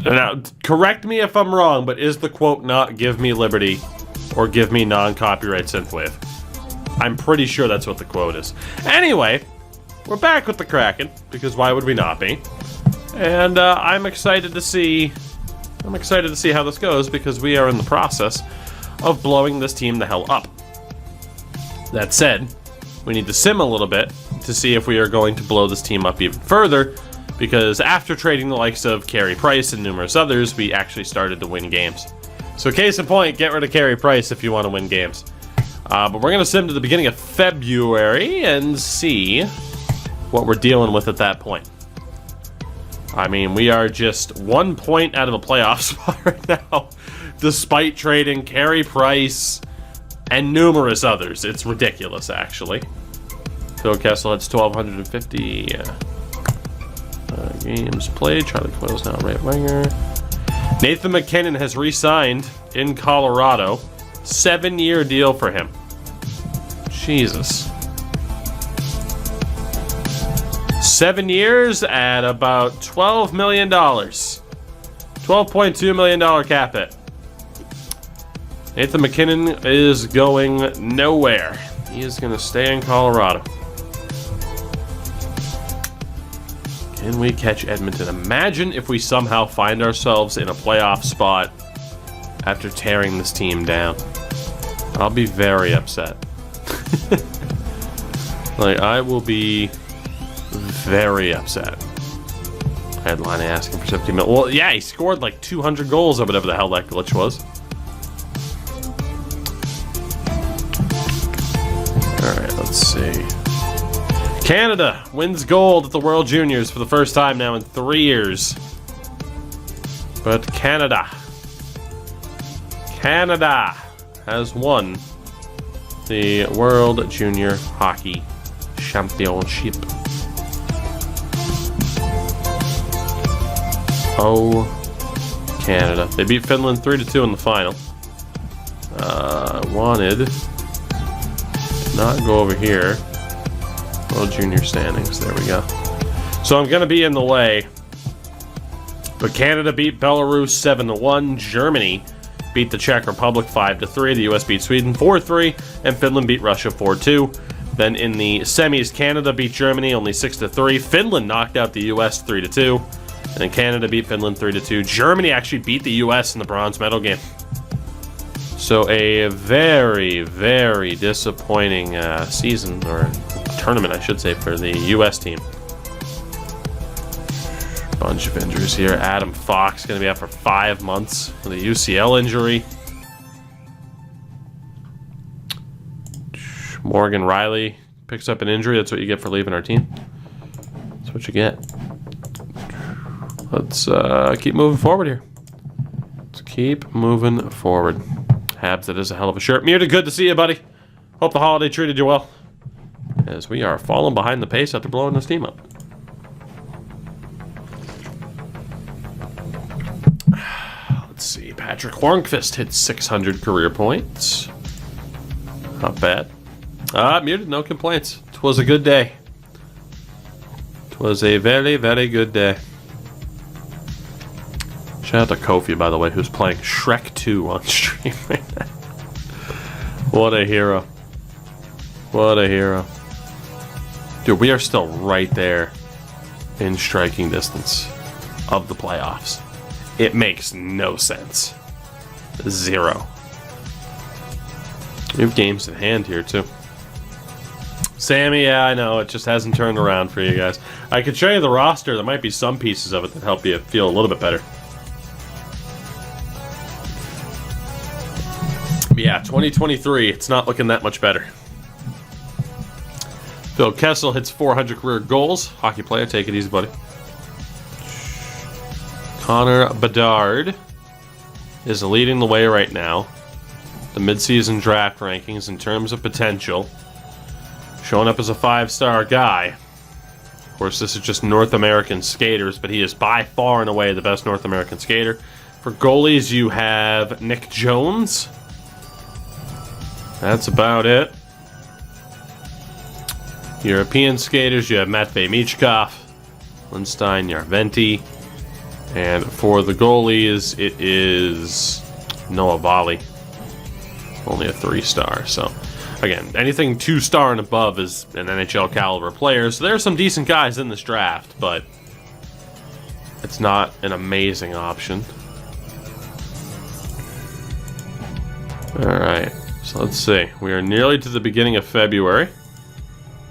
Now, correct me if I'm wrong, but is the quote not "give me liberty" or "give me non-copyright synthwave"? I'm pretty sure that's what the quote is. Anyway, we're back with the Kraken, because why would we not be? And I'm excited to see how this goes, because we are in the process of blowing this team the hell up. That said, we need to sim a little bit to see if we are going to blow this team up even further, because after trading the likes of Carey Price and numerous others, we actually started to win games. So case in point, get rid of Carey Price if you want to win games. But we're going to sim to the beginning of February and see what we're dealing with at that point. I mean, we are just 1 point out of a playoff spot right now, despite trading Carey Price and numerous others. It's ridiculous, actually. Phil Kessel hits 1,250 games played. Charlie Coyle's now right winger. Nathan McKinnon has re-signed in Colorado. 7-year deal for him. Jesus. 7 years at about $12 million. $12.2 million cap hit. Nathan McKinnon is going nowhere. He is going to stay in Colorado. Can we catch Edmonton? Imagine if we somehow find ourselves in a playoff spot after tearing this team down. I'll be very upset. Like, I will be very upset. Headline asking for 50 mil. Well, yeah, he scored like 200 goals or whatever the hell that glitch was. Alright, let's see. Canada wins gold at the World Juniors for the first time now in 3 years. But Canada has won the World Junior Hockey Championship. Oh, Canada. They beat Finland 3-2 in the final. Wanted not go over here. World Junior standings. There we go. So I'm going to be in the way. But Canada beat Belarus 7-1. Germany beat the Czech Republic 5-3. The US beat Sweden 4-3. And Finland beat Russia 4-2. Then in the semis, Canada beat Germany only 6-3. Finland knocked out the US 3-2. And then Canada beat Finland 3-2. Germany actually beat the US in the bronze medal game. So a very, very disappointing season, or tournament, I should say, for the US team. Bunch of injuries here. Adam Fox going to be out for 5 months with a UCL injury. Morgan Riley picks up an injury. That's what you get for leaving our team. That's what you get. Let's keep moving forward here. Let's keep moving forward. Habs, that is a hell of a shirt. Muted, good to see you, buddy. Hope the holiday treated you well, as we are falling behind the pace after blowing this team up. Let's see. Patrick Hornqvist hit 600 career points. Not bad. Muted, no complaints. It was a good day. It was a very, very good day. Shout out to Kofi, by the way, who's playing Shrek 2 on stream right now. What a hero. What a hero. Dude, we are still right there in striking distance of the playoffs. It makes no sense. 0. We have games in hand here, too. Sammy, yeah, I know. It just hasn't turned around for you guys. I could show you the roster. There might be some pieces of it that help you feel a little bit better. But yeah, 2023, it's not looking that much better. Phil Kessel hits 400 career goals. Hockey player, take it easy, buddy. Connor Bedard is leading the way right now. The midseason draft rankings in terms of potential. Showing up as a 5-star guy. Of course, this is just North American skaters, but he is by far and away the best North American skater. For goalies, you have Nick Jones. That's about it. European skaters, you have Matvei Michkov, Lindstein, Yarventi, And for the goalies, it is Noah Volley. Only a 3-star, so... Again, anything 2-star and above is an NHL caliber player, so there are some decent guys in this draft, but it's not an amazing option. Alright, so let's see. We are nearly to the beginning of February,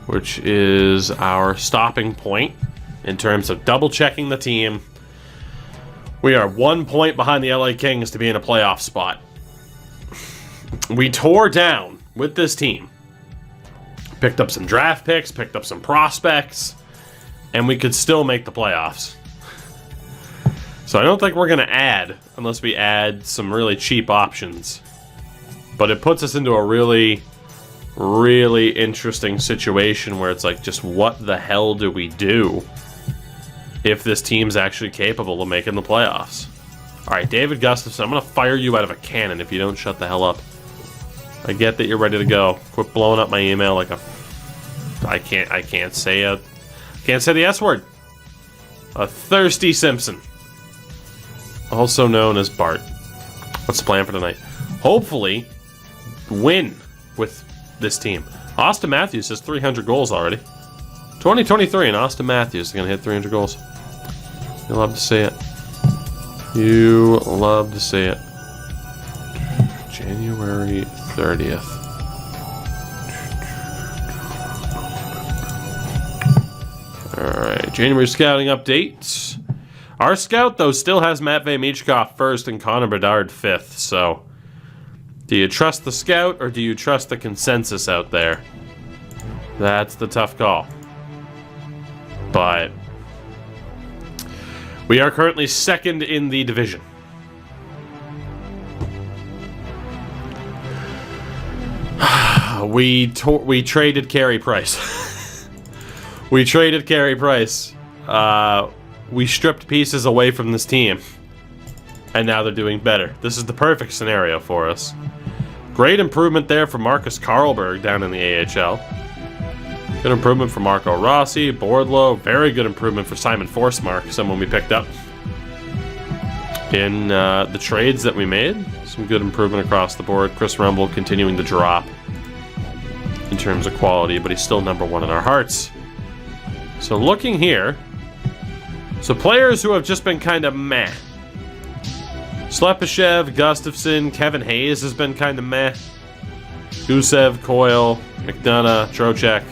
which is our stopping point in terms of double-checking the team. We are 1 point behind the LA Kings to be in a playoff spot. We tore down with this team. Picked up some draft picks, picked up some prospects, and we could still make the playoffs. So I don't think we're going to add, unless we add some really cheap options. But it puts us into a really, really interesting situation where it's like, just what the hell do we do if this team's actually capable of making the playoffs? All right, David Gustafson, I'm going to fire you out of a cannon if you don't shut the hell up. I get that you're ready to go. Quit blowing up my email like a... I can't say the S word. A thirsty Simpson. Also known as Bart. What's the plan for tonight? Hopefully, win with this team. Austin Matthews has 300 goals already. 2023 and Austin Matthews is going to hit 300 goals. You love to see it. You love to see it. January 30th. Alright, January scouting updates. Our scout, though, still has Matvei Michkov first and Connor Bedard 5th, so... Do you trust the scout, or do you trust the consensus out there? That's the tough call. But... we are currently second in the division. We traded Carey Price. We traded Carey Price. We stripped pieces away from this team. And now they're doing better. This is the perfect scenario for us. Great improvement there for Marcus Karlberg down in the AHL. Good improvement for Marco Rossi, Bordlow. Very good improvement for Simon Forsmark, someone we picked up in the trades that we made. Some good improvement across the board. Chris Rumble continuing to drop in terms of quality, but he's still number 1 in our hearts. So looking here, so players who have just been kind of meh. Slepyshev, Gustafson, Kevin Hayes has been kind of meh. Gusev, Coyle, McDonough, Trocheck.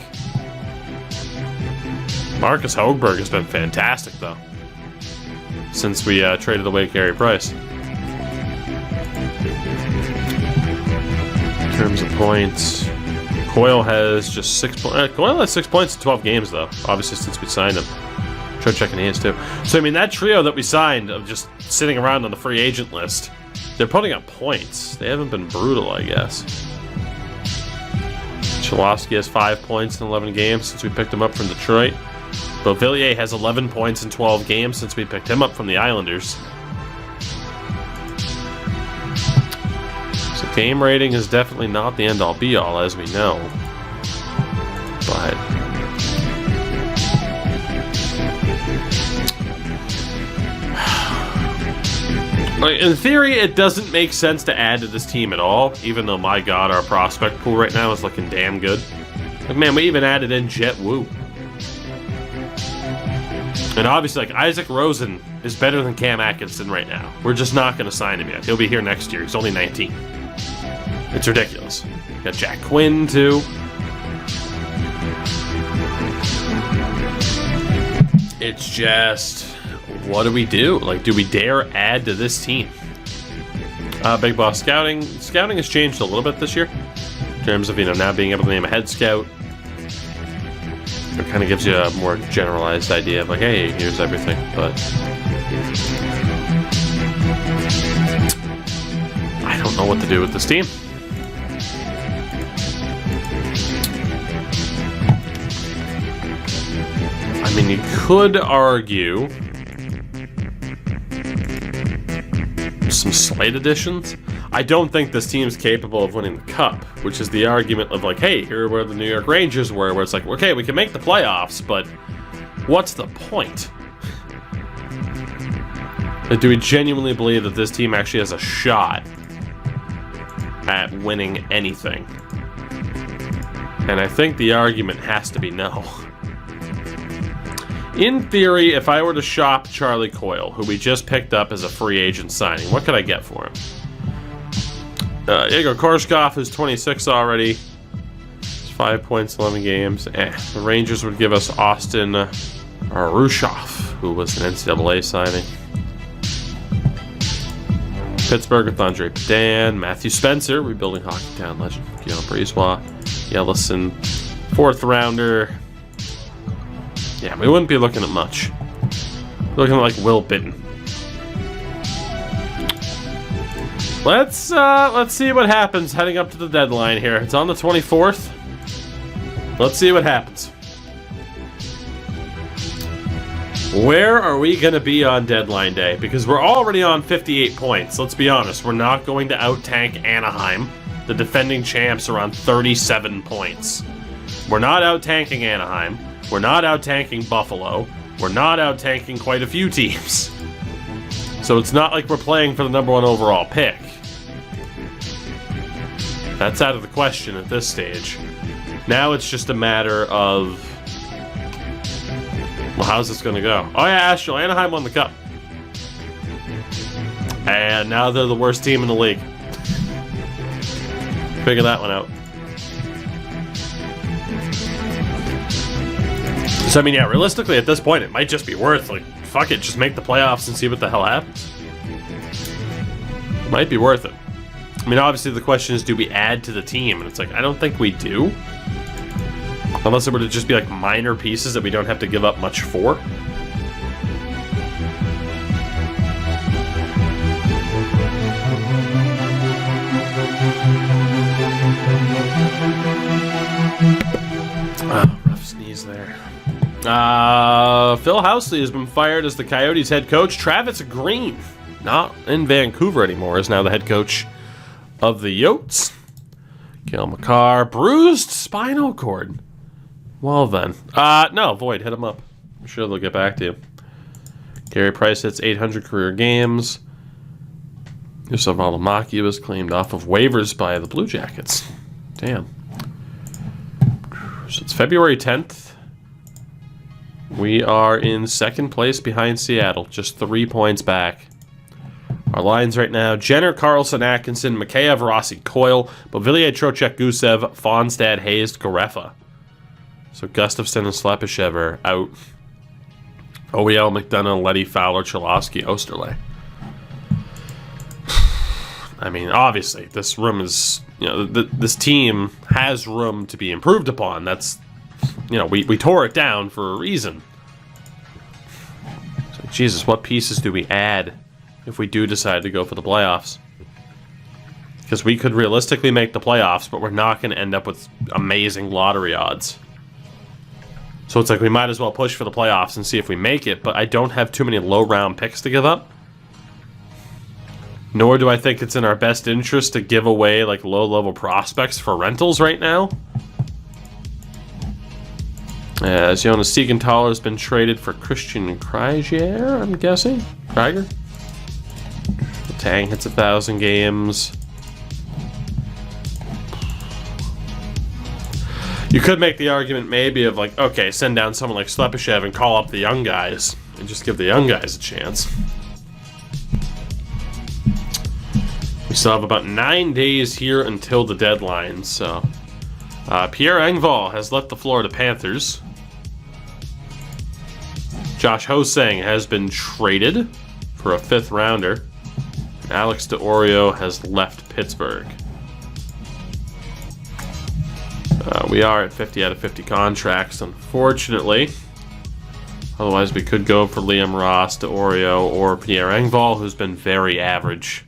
Marcus Hogberg has been fantastic, though, since we traded away Carey Price. In terms of points, Coyle has just 6 points. Coyle has 6 points in 12 games, though, obviously, since we signed him. Trocheck and Hayes, too. So, I mean, that trio that we signed of just sitting around on the free agent list, they're putting up points. They haven't been brutal, I guess. Cholowski has 5 points in 11 games since we picked him up from Detroit. Beauvillier has 11 points in 12 games since we picked him up from the Islanders. So game rating is definitely not the end-all be-all, as we know. But... in theory, it doesn't make sense to add to this team at all, even though, my god, our prospect pool right now is looking damn good. Like, man, we even added in Jet Wu. And obviously, like, Isaac Rosen is better than Cam Atkinson right now. We're just not going to sign him yet. He'll be here next year. He's only 19. It's ridiculous. Got Jack Quinn, too. It's just... what do we do? Like, do we dare add to this team? Big Boss Scouting. Scouting has changed a little bit this year. In terms of, now being able to name a head scout. It kind of gives you a more generalized idea of like, hey, here's everything. But I don't know what to do with this team. I mean, you could argue some slight additions. I don't think this team's capable of winning the Cup, which is the argument of like, hey, here are where the New York Rangers were, where it's like, okay, we can make the playoffs, but what's the point? Like, do we genuinely believe that this team actually has a shot at winning anything? And I think the argument has to be no. In theory, if I were to shop Charlie Coyle, who we just picked up as a free agent signing, what could I get for him? Igor Korshkov, who's 26 already. 5 points, 11 games. The Rangers would give us Austin Rushoff, who was an NCAA signing. Pittsburgh with Andre Padan. Matthew Spencer, rebuilding Hockey Town legend. Guillaume Brisebois. Yellison, 4th rounder. Yeah, we wouldn't be looking at much. We're looking at like Will Bitten. Let's see what happens heading up to the deadline here. It's on the 24th. Let's see what happens. Where are we going to be on deadline day? Because we're already on 58 points. Let's be honest. We're not going to out-tank Anaheim. The defending champs are on 37 points. We're not out-tanking Anaheim. We're not out-tanking Buffalo. We're not out-tanking quite a few teams. So it's not like we're playing for the #1 overall pick. That's out of the question at this stage. Now it's just a matter of, well, how's this going to go? Oh yeah, Astral, Anaheim won the cup. And now they're the worst team in the league. Figure that one out. So, I mean, yeah, realistically, at this point, it might just be worth, like, fuck it, just make the playoffs and see what the hell happens. Might be worth it. I mean, obviously, the question is, do we add to the team? And it's like, I don't think we do. Unless it were to just be, like, minor pieces that we don't have to give up much for. Rough sneeze there. Phil Housley has been fired as the Coyotes head coach. Travis Green, not in Vancouver anymore, is now the head coach of the Yotes. Gail McCarr, bruised spinal cord. Well then. No, Void, hit him up. I'm sure they'll get back to you. Gary Price hits 800 career games. Yusuf Alamaki was claimed off of waivers by the Blue Jackets. Damn. So it's February 10th. We are in second place behind Seattle, just 3 points back. Our lines right now, Jenner, Carlson, Atkinson, Mikheyev, Rossi, Coyle, Beauvillier, Trocheck, Gusev, Fonstad, Hayes, Garefa. So Gustafsson and Slepyshev are out. OEL, McDonough, Leddy, Fowler, Cholowski, Osterley. I mean, obviously, this room is, you know, this team has room to be improved upon. That's, you know, we tore it down for a reason. So, Jesus, what pieces do we add if we do decide to go for the playoffs? Because we could realistically make the playoffs, but we're not going to end up with amazing lottery odds. So it's like we might as well push for the playoffs and see if we make it, but I don't have too many low-round picks to give up. Nor do I think it's in our best interest to give away, like, low-level prospects for rentals right now. As Jonas Siegenthaler has been traded for Christian Krieger, I'm guessing? Krieger? Tang hits 1,000 games. You could make the argument maybe of, like, okay, send down someone like Slepyshev and call up the young guys and just give the young guys a chance. We still have about 9 days here until the deadline, so... Pierre Engvall has left the Florida Panthers. Josh Hosang has been traded for a 5th rounder. And Alex DeOrio has left Pittsburgh. We are at 50 out of 50 contracts, unfortunately. Otherwise, we could go for Liam Ross, DeOrio, or Pierre Engvall, who's been very average.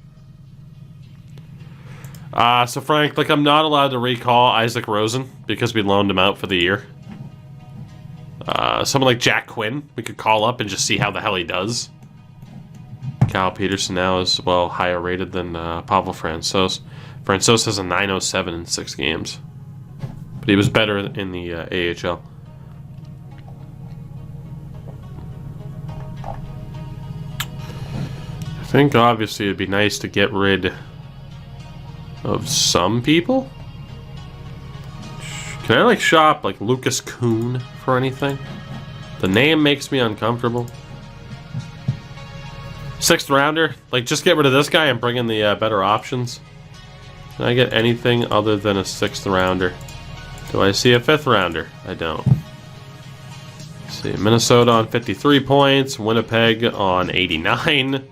So Frank, like, I'm not allowed to recall Isaac Rosen because we loaned him out for the year. Someone like Jack Quinn, we could call up and just see how the hell he does. Kyle Peterson now is, well, higher rated than Pavel Francouz. Francouz has a 907 in 6 games. But he was better in the AHL. think obviously it'd be nice to get rid of some people. Can I like shop like Lucas Kuhn for anything? The name makes me uncomfortable. 6th rounder, like just get rid of this guy and bring in the better options. Can I get anything other than a 6th rounder? Do I see a 5th rounder? I don't. Let's see, Minnesota on 53 points, Winnipeg on 89,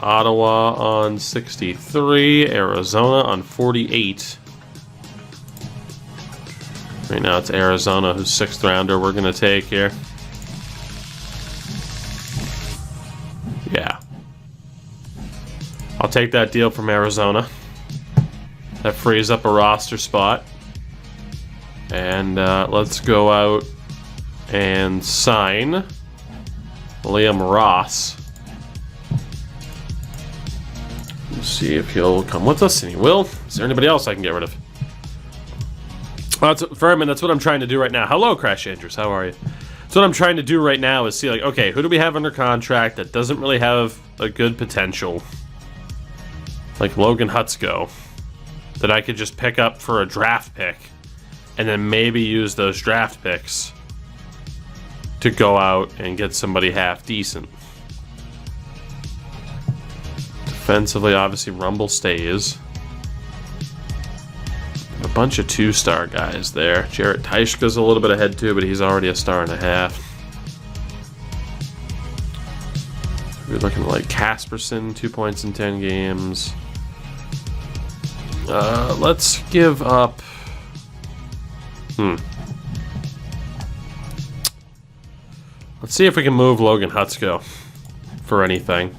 Ottawa on 63, Arizona on 48. Right now it's Arizona whose 6th rounder we're gonna take here. Yeah. I'll take that deal from Arizona. That frees up a roster spot. And let's go out and sign Liam Ross. Let's see if he'll come with us, and he will. Is there anybody else I can get rid of? Furman, that's what I'm trying to do right now. Hello, Crash Andrews. How are you? So what I'm trying to do right now is see, like, okay, who do we have under contract that doesn't really have a good potential? Like Logan Hutsko, that I could just pick up for a draft pick, and then maybe use those draft picks to go out and get somebody half decent. Defensively, obviously, Rumble stays. A bunch of 2-star guys there. Jarrett Teichka's a little bit ahead too, but he's already a 1.5 stars. We're looking like Casperson, 2 points in 10 games. Let's give up. Let's see if we can move Logan Hutsko for anything.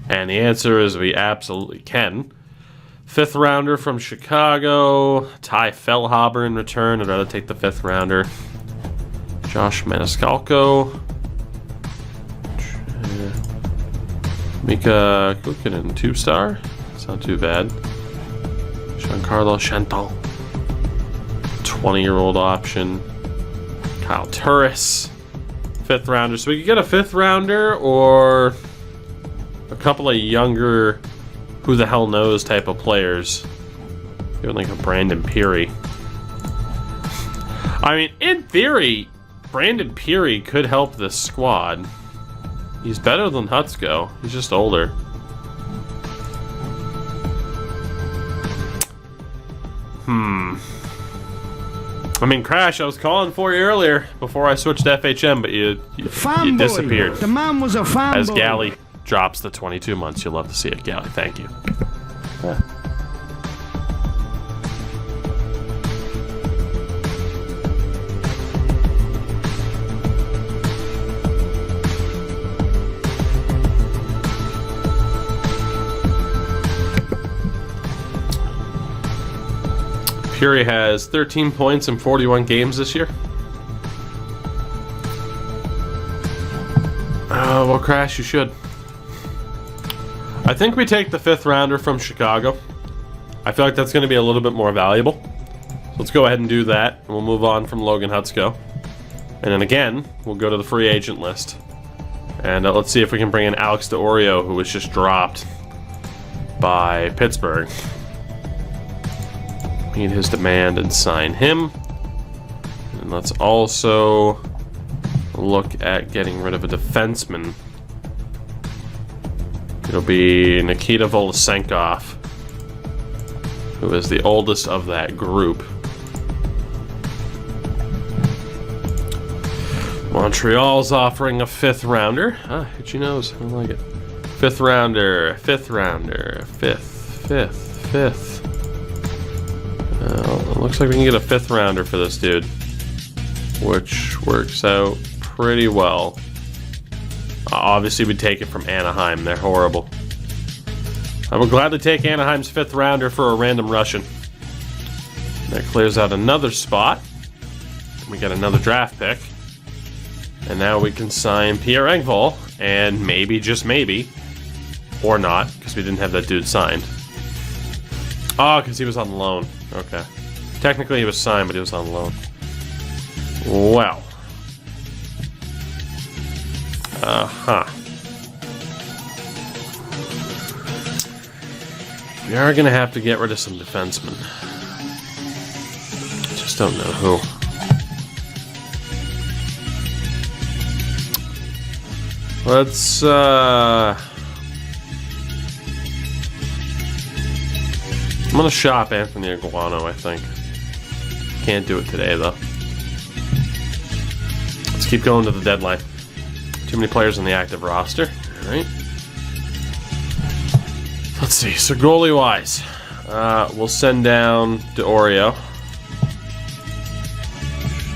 And the answer is we absolutely can. 5th rounder from Chicago. Ty Fellhaber in return. I'd rather take the 5th rounder. Josh Maniscalco. Mika Kukkinen, 2-star. It's not too bad. Giancarlo Chantal. 20-year-old option. Kyle Turris. 5th rounder. So we could get a 5th rounder or a couple of younger who the hell knows type of players. Even like a Brandon Peary. I mean, in theory, Brandon Peary could help this squad. He's better than Hutsko. He's just older. I mean, Crash, I was calling for you earlier before I switched to FHM, but you disappeared. The man was a fanboy. As Galley drops the 22 months. You'll love to see it, Galley. Thank you. Yeah. Fury has 13 points in 41 games this year. Well, Crash, you should. I think we take the 5th rounder from Chicago. I feel like that's going to be a little bit more valuable. So let's go ahead and do that, and we'll move on from Logan Hutsko. And then again, we'll go to the free agent list. And let's see if we can bring in Alex DeOrio, who was just dropped by Pittsburgh. Meet his demand and sign him. And let's also look at getting rid of a defenseman. It'll be Nikita Volosenkov, who is the oldest of that group. Montreal's offering a 5th rounder. Ah, itchy nose. I like it. 5th rounder, 5th rounder, 5th. It looks like we can get a 5th rounder for this dude, which works out pretty well. Obviously, we'd take it from Anaheim. They're horrible. I would gladly take Anaheim's 5th rounder for a random Russian. That clears out another spot. We got another draft pick. And now we can sign Pierre Engvall, and maybe, just maybe, or not, because we didn't have that dude signed. Oh, because he was on loan. Okay. Technically he was signed, but he was on loan. Well. We are going to have to get rid of some defensemen. Just don't know who. Let's, I'm going to shop Anthony Iguano, I think. Can't do it today, though. Let's keep going to the deadline. Too many players on the active roster. All right. Let's see. So goalie-wise, we'll send down DeOrio.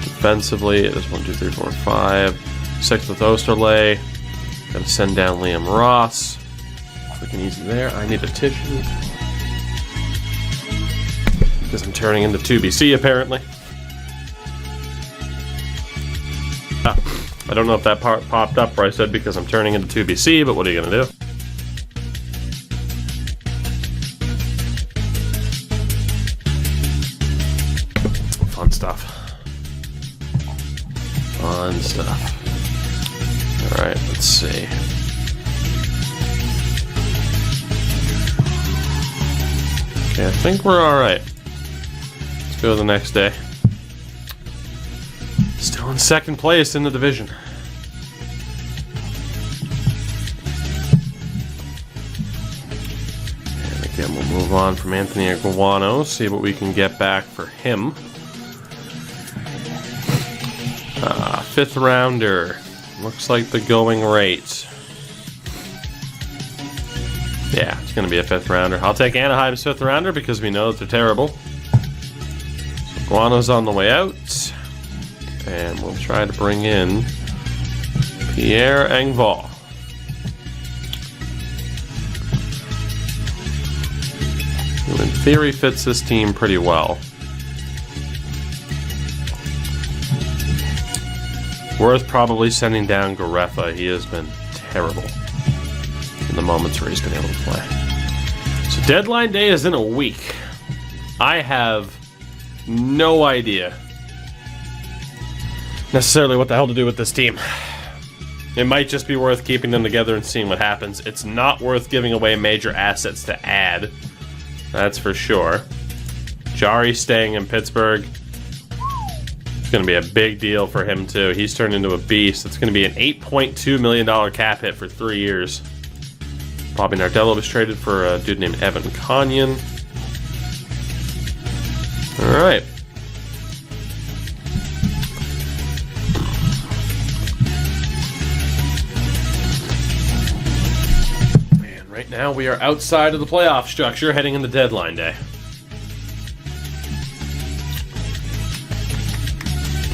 Defensively, there's 1, 2, 3, 4, 5. 6 with Osterley. Gotta send down Liam Ross. Freaking easy there. I need a tissue. Because I'm turning into 2BC, apparently. I don't know if that part popped up where I said because I'm turning into 2BC, but what are you gonna do? Fun stuff. Fun stuff. Alright, let's see. Okay, I think we're alright. Let's go to the next day. Still in second place in the division. And again, we'll move on from Anthony Iguano, see what we can get back for him. 5th rounder. Looks like the going rate. Yeah, it's going to be a 5th rounder. I'll take Anaheim's 5th rounder because we know that they're terrible. So Iguano's on the way out. And we'll try to bring in Pierre Engvall. Who in theory fits this team pretty well. Worth probably sending down Garefa. He has been terrible in the moments where he's been able to play. So deadline day is in a week. I have no idea necessarily what the hell to do with this team. It might just be worth keeping them together and seeing what happens. It's not worth giving away major assets to add. That's for sure. Jari staying in Pittsburgh. It's going to be a big deal for him, too. He's turned into a beast. It's going to be an $8.2 million cap hit for 3 years. Bobby Nardello was traded for a dude named Evan Conyon. All right. And right now we are outside of the playoff structure heading into deadline day.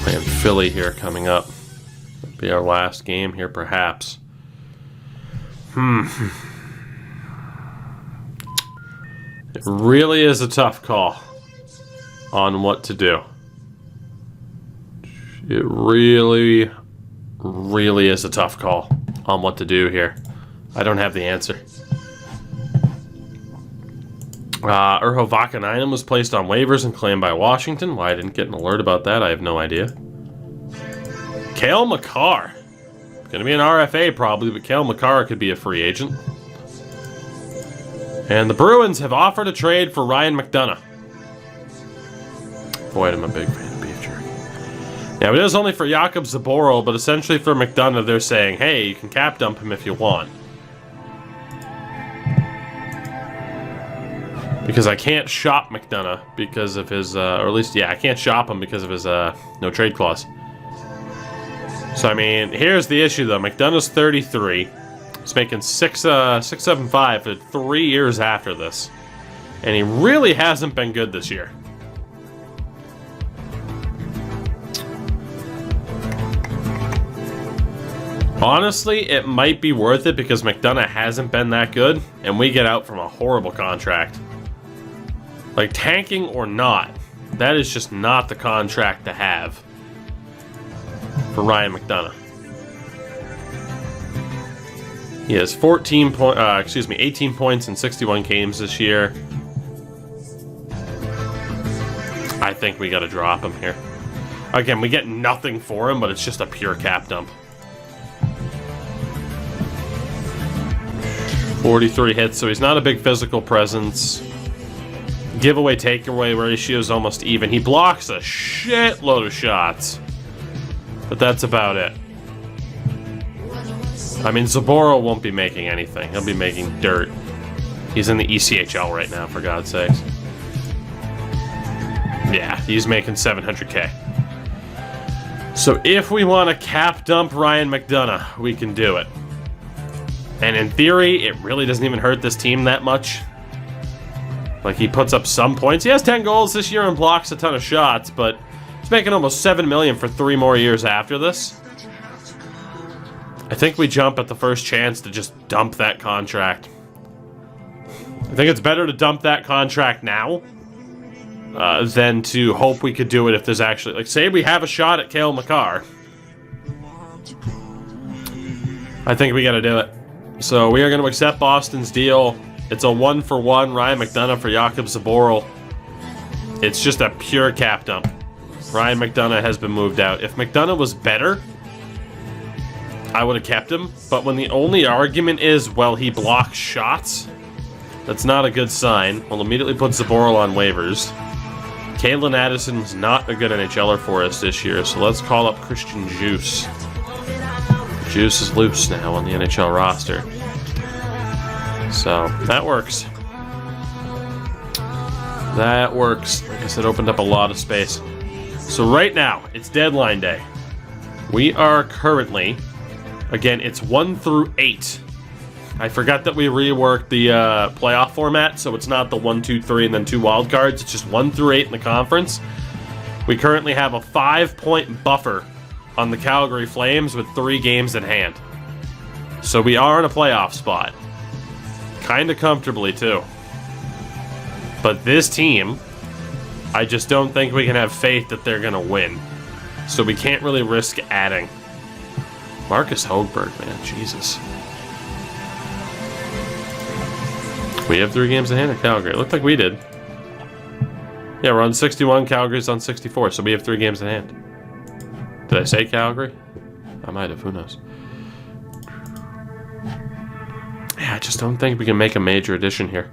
Playing Philly here coming up. That'll be our last game here, perhaps. It really is a tough call on what to do. It really, really is a tough call on what to do here. I don't have the answer. Urho Vakanainen was placed on waivers and claimed by Washington. Why I didn't get an alert about that, I have no idea. Cale Makar. Going to be an RFA probably, but Cale Makar could be a free agent. And the Bruins have offered a trade for Ryan McDonough. Boy, I'm a big fan of beef jerky. Now, it is only for Jakub Zaboral, but essentially for McDonough, they're saying, hey, you can cap dump him if you want. Because I can't shop McDonough because of his, or at least, yeah, I can't shop him because of his no trade clause. So, I mean, here's the issue, though. McDonough's 33. He's making $675 for 3 years after this. And he really hasn't been good this year. Honestly, it might be worth it because McDonough hasn't been that good, and we get out from a horrible contract. Like, tanking or not, that is just not the contract to have for Ryan McDonough. He has 18 points in 61 games this year. I think we got to drop him here. Again, we get nothing for him, but it's just a pure cap dump. 43 hits, so he's not a big physical presence. Giveaway takeaway ratio is almost even. He blocks a shitload of shots, but that's about it. I mean, Zaboro won't be making anything. He'll be making dirt. He's in the ECHL right now, for God's sakes. Yeah, he's making 700K. So if we want to cap dump Ryan McDonough, we can do it. And in theory, it really doesn't even hurt this team that much. Like, he puts up some points. He has 10 goals this year and blocks a ton of shots, but he's making almost $7 million for 3 more years after this. I think we jump at the first chance to just dump that contract. I think it's better to dump that contract now than to hope we could do it if there's actually... Like, say we have a shot at Cale Makar. I think we gotta do it. So we are going to accept Boston's deal. It's a 1-for-1 Ryan McDonough for Jakub Zaboral. It's just a pure cap dump. Ryan McDonough has been moved out. If McDonough was better, I would have kept him. But when the only argument is, well, he blocks shots, that's not a good sign. We'll immediately put Zaboral on waivers. Kalen Addison's not a good NHLer for us this year, so let's call up Christian Juice. Juice is loose now on the NHL roster. So, that works. That works. Like I said, opened up a lot of space. So right now, it's deadline day. We are currently, again, it's 1 through 8. I forgot that we reworked the playoff format, so it's not the 1, 2, 3, and then 2 wild cards. It's just 1 through 8 in the conference. We currently have a 5-point buffer on the Calgary Flames with 3 games in hand. So we are in a playoff spot. Kind of comfortably, too. But this team, I just don't think we can have faith that they're going to win. So we can't really risk adding. Marcus Hogberg, man, Jesus. We have 3 games in hand at Calgary. It looked like we did. Yeah, we're on 61, Calgary's on 64, so we have 3 games in hand. Did I say Calgary? I might have, who knows. Yeah, I just don't think we can make a major addition here.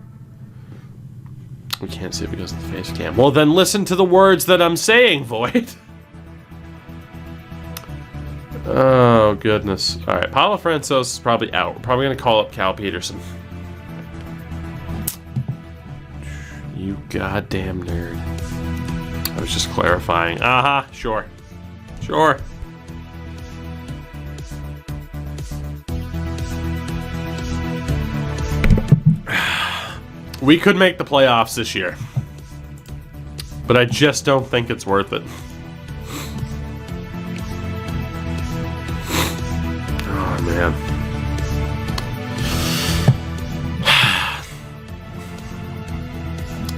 We can't see it because of the face cam. Well, then listen to the words that I'm saying, Void. Oh, goodness. All right, Paulo Francouz is probably out. We're probably going to call up Cal Peterson. You goddamn nerd. I was just clarifying. Aha, sure. Sure. We could make the playoffs this year, but I just don't think it's worth it. Oh, man.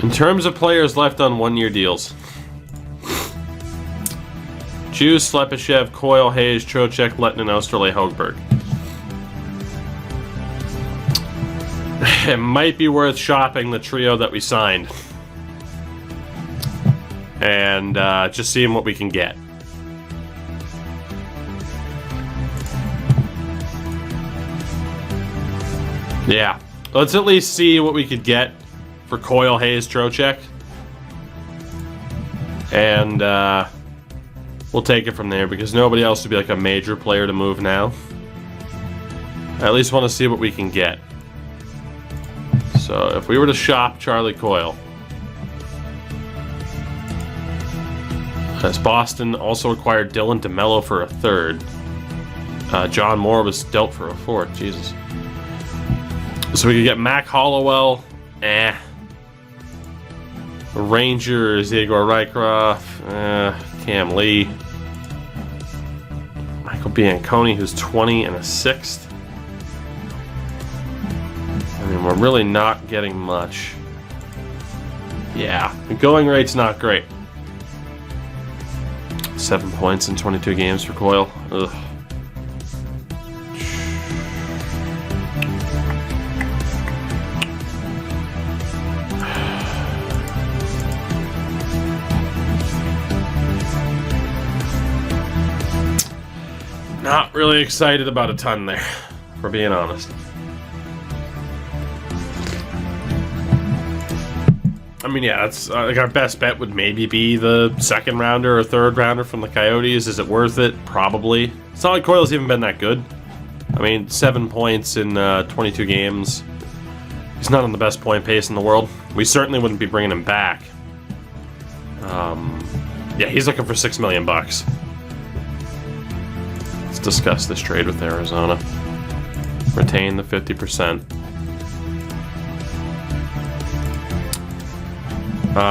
In terms of players left on 1-year deals, Juice, Slepyshev, Coyle, Hayes, Trocheck, Lettinen, Osterley, Hogberg. It might be worth shopping the trio that we signed. And just seeing what we can get. Yeah. Let's at least see what we could get for Coyle, Hayes, Trocheck. And we'll take it from there because nobody else would be like a major player to move now. I at least want to see what we can get. So if we were to shop Charlie Coyle, as Boston also acquired Dylan DeMello for a 3rd. John Moore was dealt for a 4th. Jesus. So we could get Mac Hollowell. Rangers, Igor Rycroft. Cam Lee. Michael Bianconi, who's 20 and a 6th. I mean, we're really not getting much. Yeah, the going rate's not great. 7 points in 22 games for Coyle. Ugh. Not really excited about a ton there, for being honest. I mean, yeah, that's like our best bet would maybe be the second rounder or third rounder from the Coyotes. Is it worth it? Probably. It's not like Coyle's even been that good. I mean, 7 points in 22 games. He's not on the best point pace in the world. We certainly wouldn't be bringing him back. Yeah, he's looking for $6 million bucks. Let's discuss this trade with Arizona. Retain the 50%.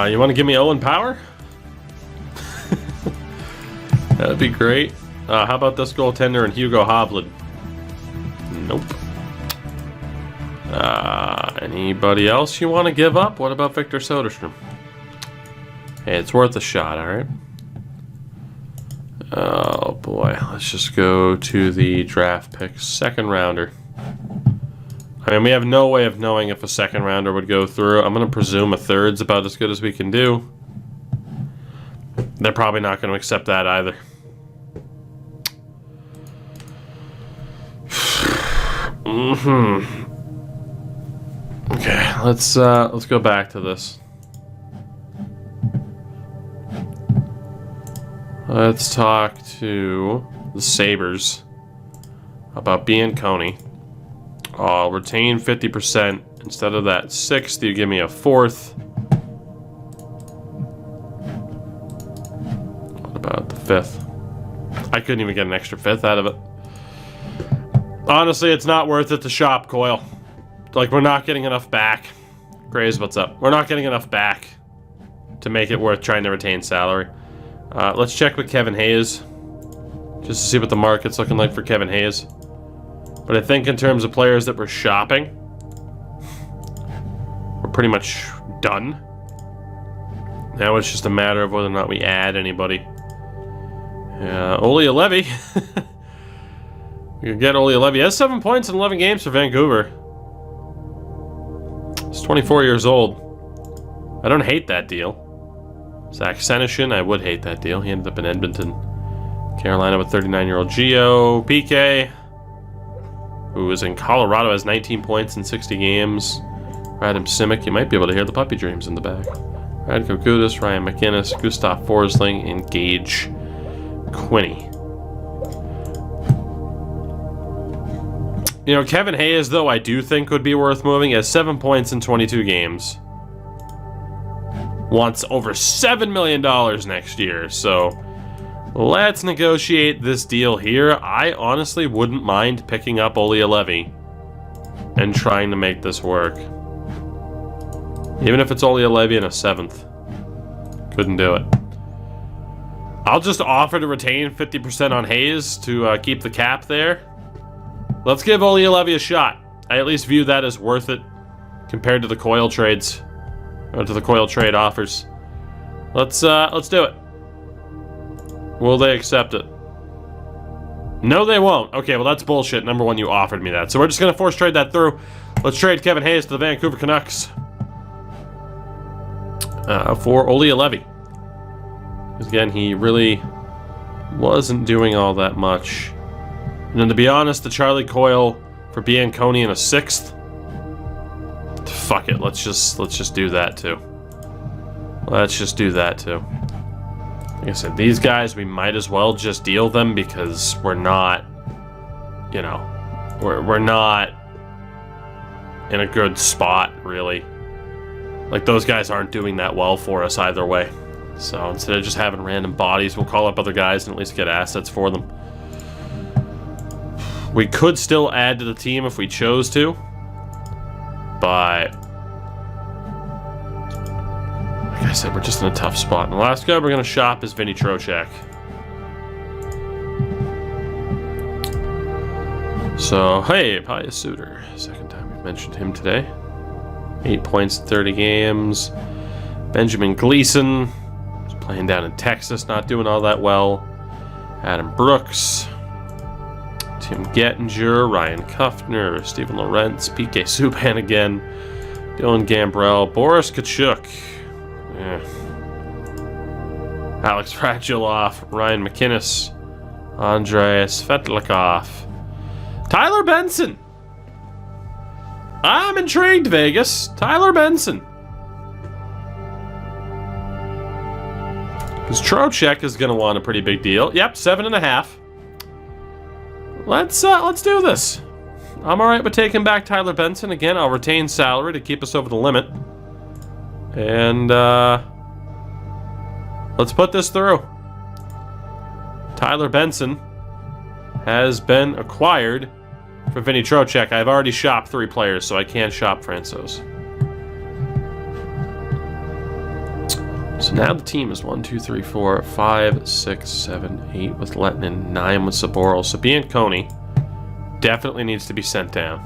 You want to give me Owen Power? That'd be great. How about this goaltender and Hugo Hovland? Nope. Anybody else you want to give up? What about Victor Soderstrom? Hey, it's worth a shot, alright? Oh boy, let's just go to the draft pick. Second rounder. I mean, we have no way of knowing if a second rounder would go through. I'm going to presume a third's about as good as we can do. They're probably not going to accept that either. Okay, let's go back to this. Let's talk to the Sabres about Bianconi. I'll retain 50%. Instead of that sixth, you give me a fourth. What about the fifth? I couldn't even get an extra fifth out of it. Honestly, it's not worth it to shop Coyle. Like, we're not getting enough back. Graves, what's up? We're not getting enough back to make it worth trying to retain salary. Let's check with Kevin Hayes. Just to see what the market's looking like for Kevin Hayes. But I think in terms of players that we're shopping, we're pretty much done. Now it's just a matter of whether or not we add anybody. Olli Juolevi. We can get Olli Juolevi. He has 7 points in 11 games for Vancouver. He's 24 years old. I don't hate that deal. Zach Senyshyn, I would hate that deal. He ended up in Edmonton. Carolina with 39-year-old Gio PK, who is in Colorado, has 19 points in 60 games. Radim Simic, you might be able to hear the puppy dreams in the back. Radko Gudas, Ryan McInnes, Gustav Forsling, and Gage Quinney. You know, Kevin Hayes, though, I do think would be worth moving. He has 7 points in 22 games. Wants over $7 million next year, so let's negotiate this deal here. I honestly wouldn't mind picking up Olli Juolevi and trying to make this work. Even if it's Olli Juolevi in a seventh. Couldn't do it. I'll just offer to retain 50% on Hayes to keep the cap there. Let's give Olli Juolevi a shot. I at least view that as worth it compared to the Coyle trades. Or to the Coyle trade offers. Let's do it. Will they accept it? No, they won't. Okay, well, that's bullshit. Number one, you offered me that. So we're just going to force trade that through. Let's trade Kevin Hayes to the Vancouver Canucks. For Olli Juolevi. Because again, he really wasn't doing all that much. And then to be honest, the Charlie Coyle for Bianconi in a sixth. Fuck it, let's just do that too. Let's just do that too. Like I said, these guys, we might as well just deal them because we're not, you know, we're not in a good spot, really. Like, those guys aren't doing that well for us either way. So instead of just having random bodies, we'll call up other guys and at least get assets for them. We could still add to the team if we chose to. But like I said, we're just in a tough spot. And the last guy we're going to shop is Vinny Trocheck. So, hey, Pius Suter. Second time we've mentioned him today. 8 points in 30 games. Benjamin Gleason is playing down in Texas, not doing all that well. Adam Brooks. Tim Gettinger, Ryan Kuffner, Stephen Lorentz, PK Subban again, Dylan Gambrell, Boris Kachuk, Alex Radulov, Ryan McInnes, Andrei Svetlikov, Tyler Benson. I'm intrigued, Vegas. Tyler Benson. Because Trocheck is going to want a pretty big deal. Yep, 7.5. Let's do this. I'm all right with taking back Tyler Benson. Again, I'll retain salary to keep us over the limit. And let's put this through. Tyler Benson has been acquired for Vinny Trocheck. I've already shopped 3 players, so I can't shop Francois. So now the team is 1, 2, 3, 4, 5, 6, 7, 8 with Lettinen, 9 with Saboral. So Bianconi definitely needs to be sent down.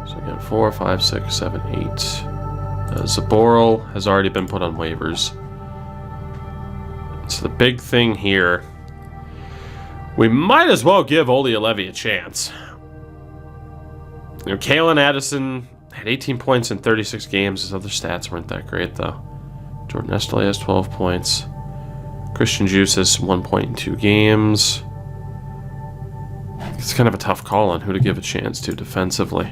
So again, 4, 5, 6, 7, 8. Saboral has already been put on waivers. So the big thing here, we might as well give Oli Alevi a chance. You know, Kalen Addison had 18 points in 36 games. His other stats weren't that great, though. Jordan Estelle has 12 points. Christian Juice has 1 point in 2 games. It's kind of a tough call on who to give a chance to defensively.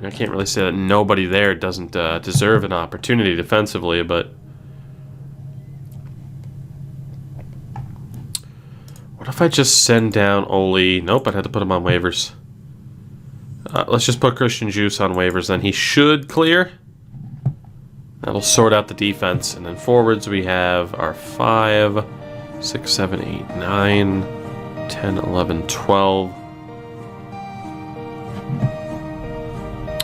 I can't really say that nobody there doesn't deserve an opportunity defensively, but what if I just send down Oli? Nope, I'd have to put him on waivers. Let's just put Christian Juice on waivers, then he should clear. That'll sort out the defense. And then forwards, we have our 5, 6, 7, 8, 9, 10, 11, 12.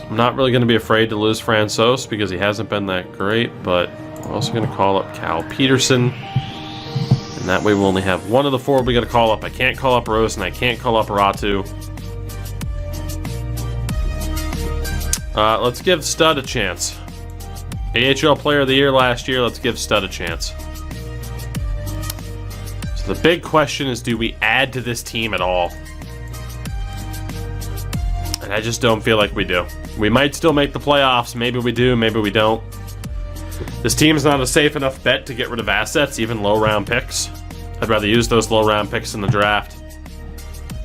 I'm not really going to be afraid to lose Francois because he hasn't been that great, but we're also going to call up Cal Peterson. And that way we'll only have one of the 4 we got to call up. I can't call up Rose and I can't call up Ratu. Let's give Stud a chance. AHL Player of the Year last year, let's give Stud a chance. So the big question is, do we add to this team at all? And I just don't feel like we do. We might still make the playoffs. Maybe we do, maybe we don't. This team's not a safe enough bet to get rid of assets, even low-round picks. I'd rather use those low-round picks in the draft.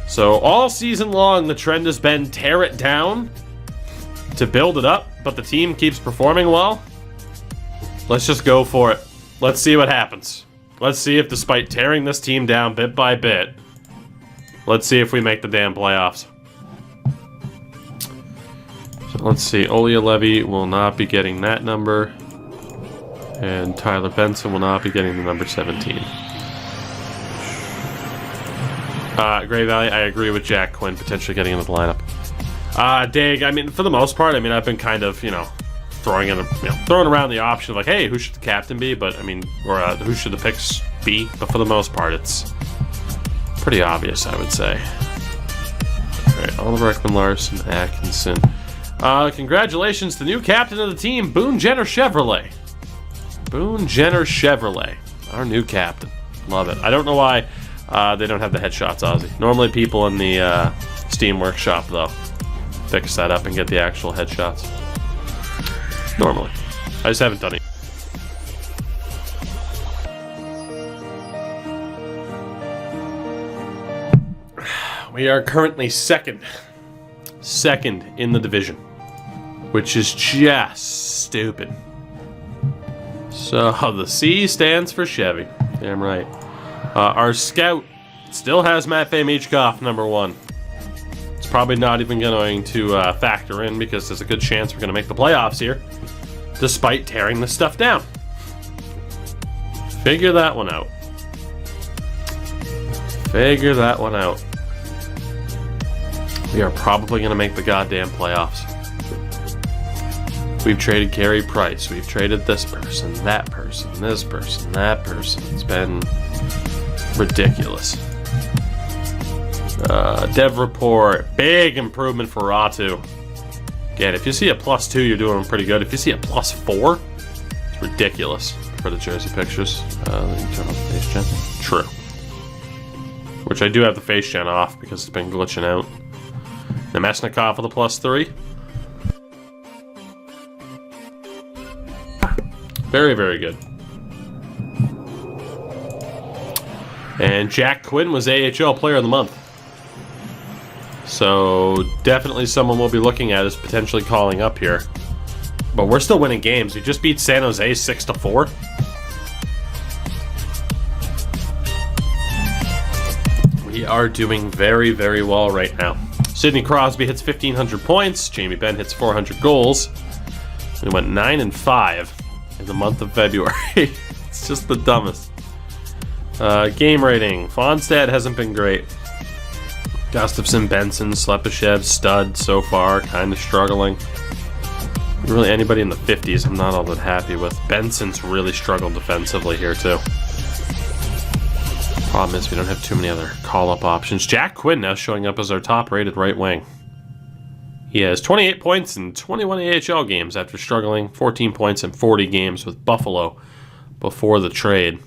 So all season long, the trend has been tear it down to build it up, but the team keeps performing well. Let's just go for it. Let's see what happens. Let's see if, despite tearing this team down bit by bit, let's see if we make the damn playoffs. So let's see. Oli Alevi will not be getting that number, and Tyler Benson will not be getting the number 17. Gray Valley, I agree with Jack Quinn potentially getting into the lineup. Dig, I mean, for the most part, I mean, I've been kind of, throwing around the option of like, hey, who should the captain be? But I mean, or who should the picks be? But for the most part, it's pretty obvious, I would say. All right, Oliver Ekman-Larsson, Atkinson. Congratulations to the new captain of the team, Boone Jenner Chevrolet. Boone Jenner Chevrolet, our new captain. Love it. I don't know why they don't have the headshots, Ozzy. Normally, people in the Steam Workshop though fix that up and get the actual headshots. Normally. I just haven't done it. We are currently second in the division, which is just stupid. So the C stands for Chevy. Damn right. Our scout still has Matvei Michkov, number 1. Probably not even going to factor in because there's a good chance we're going to make the playoffs here, despite tearing this stuff down. Figure that one out. Figure that one out. We are probably going to make the goddamn playoffs. We've traded Carey Price. We've traded this person, that person, this person, that person. It's been ridiculous. Dev report, big improvement for Ratu. Again, if you see a +2, you're doing pretty good. If you see a +4, it's ridiculous for the jersey pictures. Let me turn off the face gen. True. Which I do have the face gen off because it's been glitching out. Nemesnikov with a +3. Very, very good. And Jack Quinn was AHL Player of the Month. So definitely someone we'll be looking at is potentially calling up here. But we're still winning games. We just beat San Jose 6-4. We are doing very, very well right now. Sidney Crosby hits 1,500 points. Jamie Benn hits 400 goals. We went 9-5 in the month of February. It's just the dumbest. Game rating. Fonstad hasn't been great. Gustafsson, Benson, Slepyshev, stud so far. Kind of struggling. Really anybody in the 50s I'm not all that happy with. Benson's really struggled defensively here too. Problem is we don't have too many other call-up options. Jack Quinn now showing up as our top-rated right wing. He has 28 points in 21 AHL games after struggling 14 points in 40 games with Buffalo before the trade.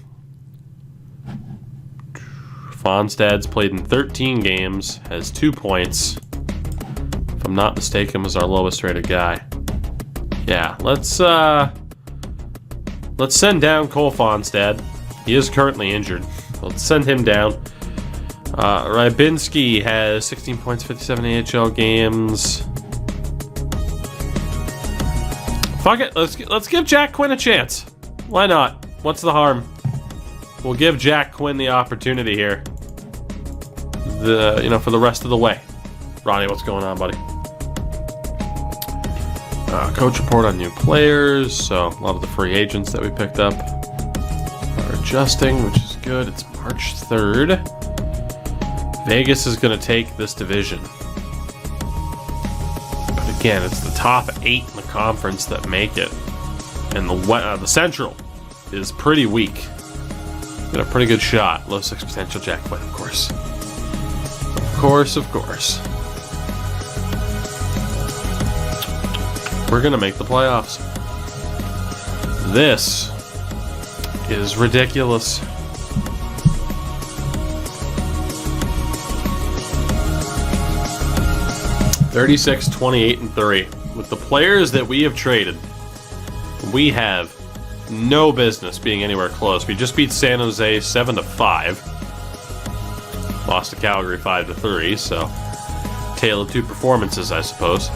Fonstad's played in 13 games, has 2 points. If I'm not mistaken, was our lowest-rated guy. Yeah, let's send down Cole Fonstad. He is currently injured. Let's send him down. Rybinski has 16 points, 57 AHL games. Fuck it, let's give Jack Quinn a chance. Why not? What's the harm? We'll give Jack Quinn the opportunity here. For the rest of the way. Ronnie, what's going on, buddy? Coach report on new players. So a lot of the free agents that we picked up are adjusting, which is good. It's March 3rd. Vegas is going to take this division. But again, it's the top 8 in the conference that make it. And the Central is pretty weak. Got a pretty good shot. Low 6 potential Jack Quinn, of course. Of course. We're going to make the playoffs. This is ridiculous. $36, 28, and 3. With the players that we have traded, we have no business being anywhere close. We just beat San Jose 7-5. Lost to Calgary 5-3, so tale of two performances, I suppose.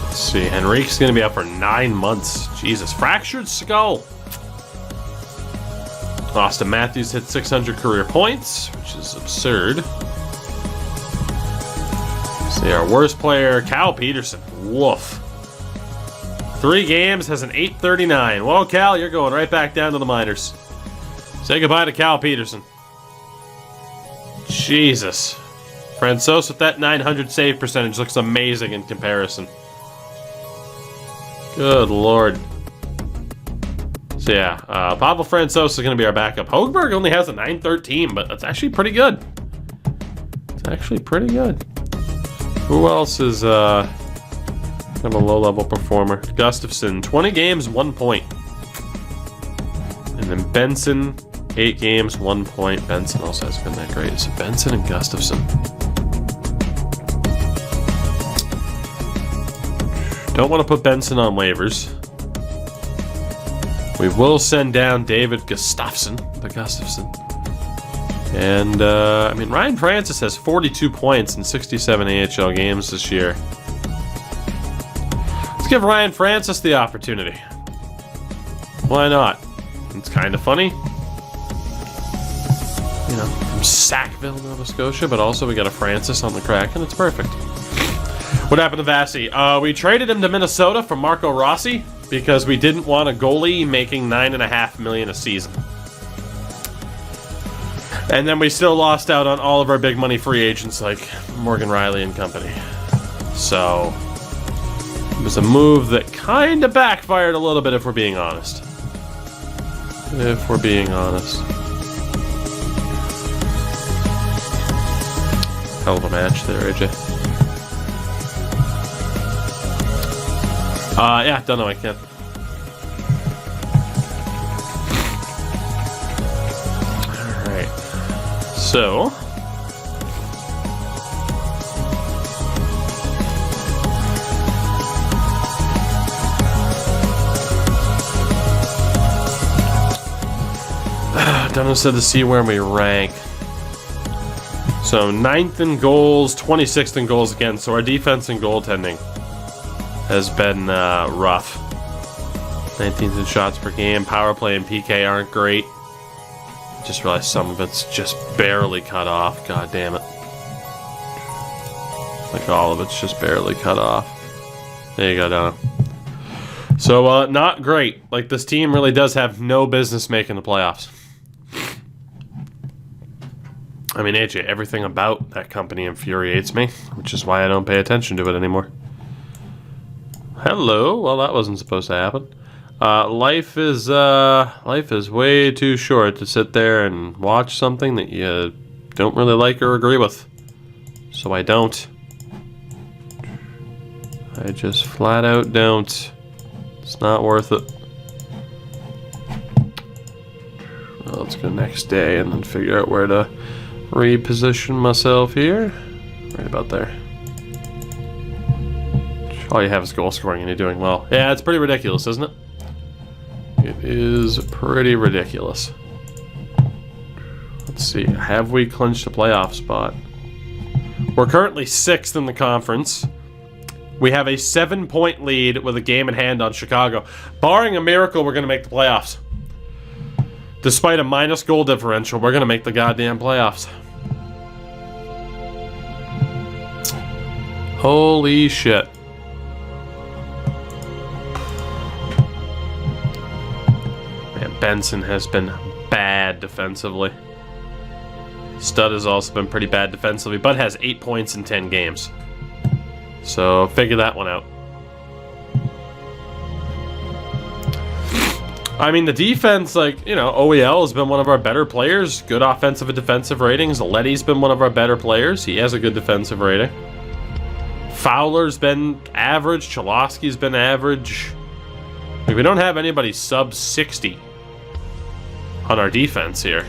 Let's see, Henrique's going to be out for 9 months. Jesus, fractured skull. Austin Matthews hit 600 career points, which is absurd. See, our worst player, Cal Peterson. Woof. 3 games, has an 839. Well, Cal, you're going right back down to the minors. Say goodbye to Cal Peterson. Jesus. Francouz with that 900 save percentage looks amazing in comparison. Good Lord. So yeah, Pavel Francouz is going to be our backup. Hogberg only has a 913, but that's actually pretty good. It's actually pretty good. Who else is kind of a low-level performer? Gustafsson, 20 games, 1 point. And then Benson, 8 games, 1 point. Benson also hasn't been that great. So Benson and Gustafsson. Don't want to put Benson on waivers. We will send down David Gustafsson. And, Ryan Francis has 42 points in 67 AHL games this year. Let's give Ryan Francis the opportunity. Why not? It's kind of funny. You know, from Sackville, Nova Scotia, but also we got a Francis on the Kraken. It's perfect. What happened to Vasi? We traded him to Minnesota for Marco Rossi because we didn't want a goalie making $9.5 million a season. And then we still lost out on all of our big money free agents like Morgan Riley and company. So it was a move that kind of backfired a little bit, if we're being honest. Hell of a match there, AJ. Yeah, don't know, I can't. Alright. So. Dunno said to see where we rank. So 9th in goals, 26th in goals against. So our defense and goaltending has been rough. 19th in shots per game. Power play and PK aren't great. Just realized some of it's just barely cut off. God damn it. Like all of it's just barely cut off. There you go, Donna. So, not great. Like, this team really does have no business making the playoffs. I mean, AJ, everything about that company infuriates me, which is why I don't pay attention to it anymore. Hello. Well, that wasn't supposed to happen. Life is way too short to sit there and watch something that you don't really like or agree with. So I don't. I just flat out don't. It's not worth it. Well, let's go next day and then figure out where to reposition myself here. Right about there. All you have is goal scoring and you're doing well. Yeah, it's pretty ridiculous, isn't it? It is pretty ridiculous. Let's see. Have we clinched a playoff spot? We're currently 6th in the conference. We have a 7-point lead with a game in hand on Chicago. Barring a miracle, we're going to make the playoffs. Despite a minus goal differential, we're going to make the goddamn playoffs. Holy shit. Benson has been bad defensively. Stud has also been pretty bad defensively, but has 8 points in 10 games. So figure that one out. I mean, the defense, like, you know, OEL has been one of our better players. Good offensive and defensive ratings. Letty's been one of our better players. He has a good defensive rating. Fowler's been average. Cholowski's been average. Like, we don't have anybody sub 60 on our defense here.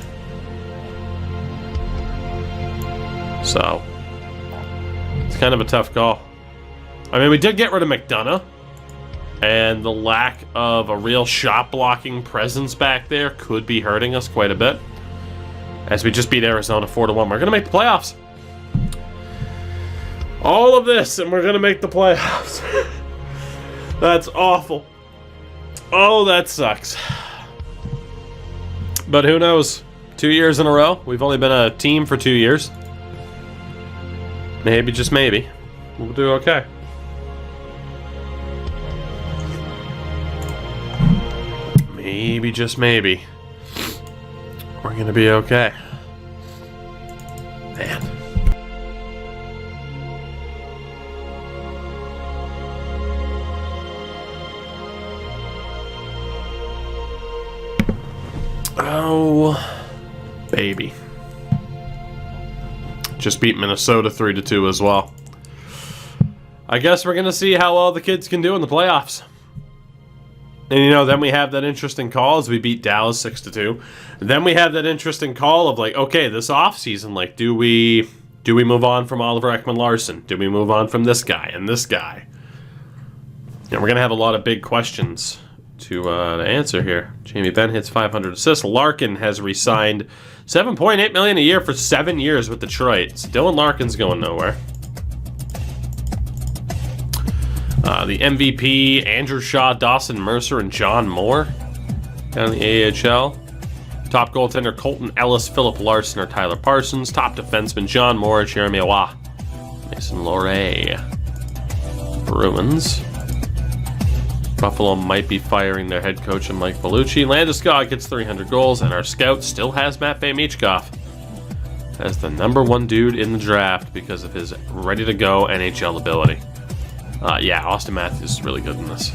So, it's kind of a tough call. I mean, we did get rid of McDonough, and the lack of a real shot-blocking presence back there could be hurting us quite a bit. As we just beat Arizona 4-1. We're going to make the playoffs. All of this, and we're going to make the playoffs. That's awful. Oh, that sucks. But who knows? 2 years in a row. We've only been a team for 2 years. Maybe, just maybe, we'll do okay. Maybe, just maybe, we're gonna be okay. Man. Oh, baby. Just beat Minnesota 3-2 as well. I guess we're going to see how all the kids can do in the playoffs. And, you know, then we have that interesting call as we beat Dallas 6-2. Then we have that interesting call of, like, okay, this offseason, like, do we move on from Oliver Ekman-Larsson? Do we move on from this guy and this guy? And we're going to have a lot of big questions to answer here. Jamie Benn hits 500 assists. Larkin has re-signed $7.8 million a year for 7 years with Detroit. So Dylan Larkin's going nowhere. The MVP, Andrew Shaw, Dawson Mercer, and John Moore down in the AHL. Top goaltender, Colton Ellis, Philip Larson, or Tyler Parsons. Top defenseman, John Moore, Jeremy Awa, Mason Lohrei. Bruins. Buffalo might be firing their head coach and Mike Bellucci. Landeskog gets 300 goals, and our scout still has Matvei Michkov as the #1 dude in the draft because of his ready-to-go NHL ability. Yeah, Austin Matthews is really good in this.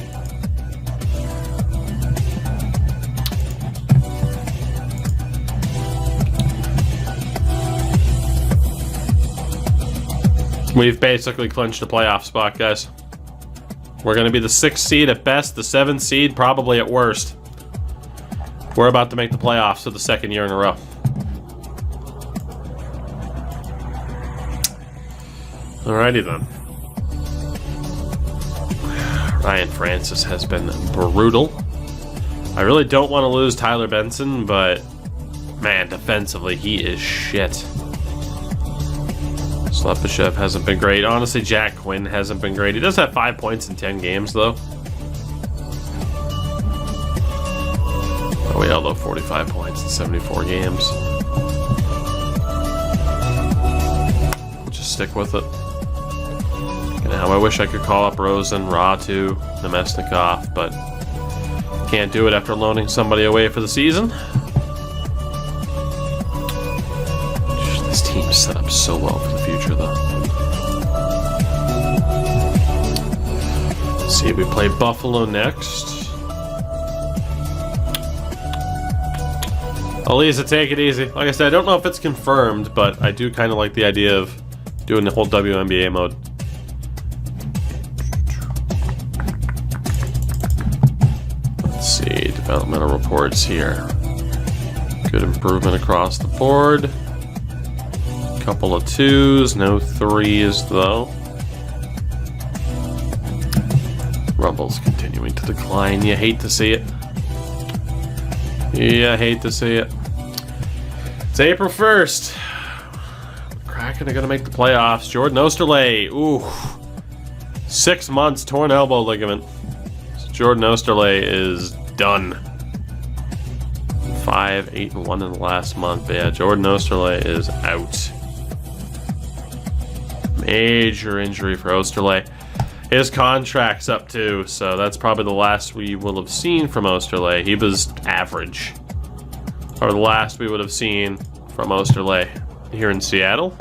We've basically clinched a playoff spot, guys. We're going to be the 6th seed at best, the 7th seed probably at worst. We're about to make the playoffs for the 2nd year in a row. Alrighty then. Ryan Francis has been brutal. I really don't want to lose Tyler Benson, but man, defensively, he is shit. Slepyshev hasn't been great. Honestly, Jack Quinn hasn't been great. He does have 5 points in 10 games, though. Oh, yeah, though, 45 points in 74 games. Just stick with it. Now, I wish I could call up Rosen, Ratu, Nemesnikov, but can't do it after loaning somebody away for the season. This team's set up so well for the future, though. Let's see, we play Buffalo next. Elisa, take it easy. Like I said, I don't know if it's confirmed, but I do kind of like the idea of doing the whole WNBA mode. Let's see, developmental reports here. Good improvement across the board. Couple of 2s, no 3s though. Rumble's continuing to decline. You hate to see it. Yeah, I hate to see it. It's April 1st. The Kraken are going to make the playoffs. Jordan Osterley. Ooh. 6 months, torn elbow ligament. So Jordan Osterley is done. 5-8-1 in the last month. But yeah, Jordan Osterley is out. Major injury for Osterley. His contract's up too, so that's probably the last we will have seen from Osterley. He was average. Or the last we would have seen from Osterley here in Seattle.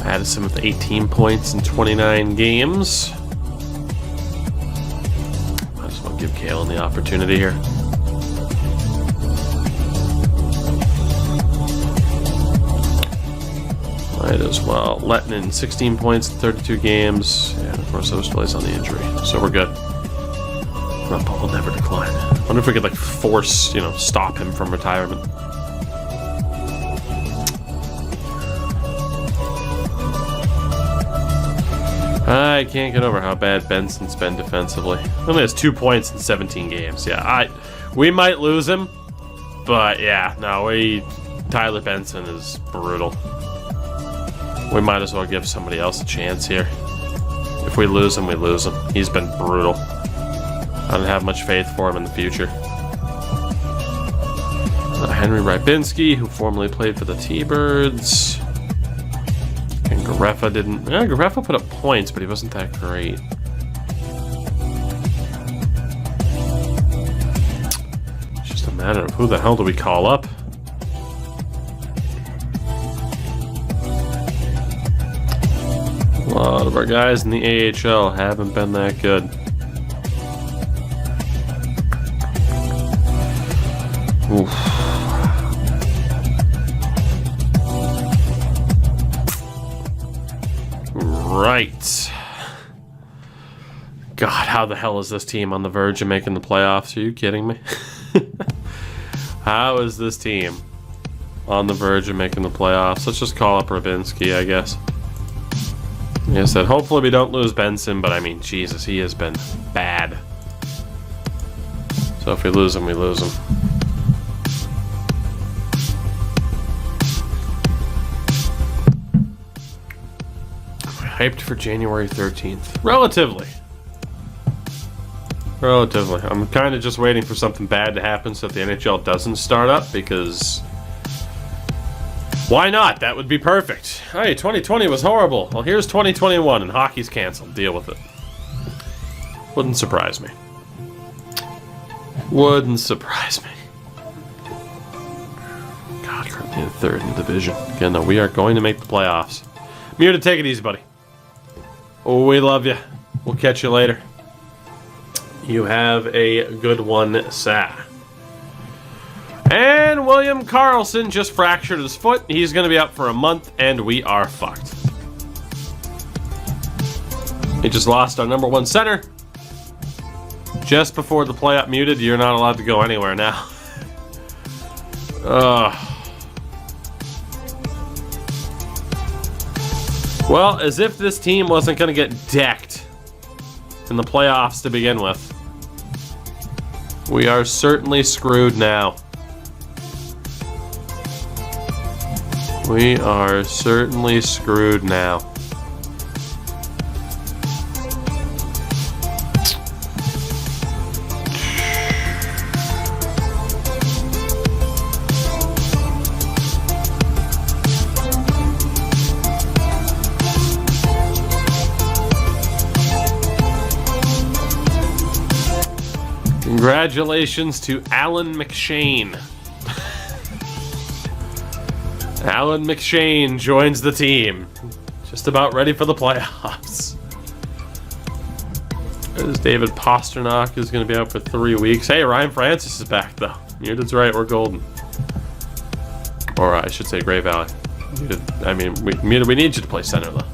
Addison with 18 points in 29 games. I just want to give Kalen the opportunity here. Might as well. Lettinen, 16 points in 32 games. And of course, Osterley's on the injury. So we're good. Rumble will never decline. I wonder if we could, like, force, stop him from retirement. I can't get over how bad Benson's been defensively. Only has 2 points in 17 games. Yeah, we might lose him. But, yeah, no, Tyler Benson is brutal. We might as well give somebody else a chance here. If we lose him, we lose him. He's been brutal. I don't have much faith for him in the future. Henry Rybinski, who formerly played for the T-Birds. And Garefa didn't... Garefa put up points, but he wasn't that great. It's just a matter of who the hell do we call up? A lot of our guys in the AHL haven't been that good. Oof. Right. God, how the hell is this team on the verge of making the playoffs? Are you kidding me? How is this team on the verge of making the playoffs? Let's just call up Rybinski, I guess. Like I said, hopefully we don't lose Benson, but I mean, Jesus, he has been bad. So if we lose him, we lose him. Hyped for January 13th. Relatively. I'm kind of just waiting for something bad to happen so that the NHL doesn't start up, because... why not? That would be perfect. Hey, 2020 was horrible. Well, here's 2021 and hockey's canceled. Deal with it. Wouldn't surprise me. Wouldn't surprise me. God, currently in third in the division. Again, though, we are going to make the playoffs. Muta, take it easy, buddy. Oh, we love you. We'll catch you later. You have a good one, Sah. And William Karlsson just fractured his foot. He's going to be out for a month, and we are fucked. He just lost our number one center. Just before the play-up muted, you're not allowed to go anywhere now. Well, as if this team wasn't going to get decked in the playoffs to begin with. We are certainly screwed now. We are certainly screwed now. Congratulations to Alan McShane. Alan McShane joins the team. Just about ready for the playoffs. As David Pasternak is going to be out for 3 weeks. Hey, Ryan Francis is back, though. Muted's right, we're golden. Or I should say Grey Valley. Muted, we need you to play center, though.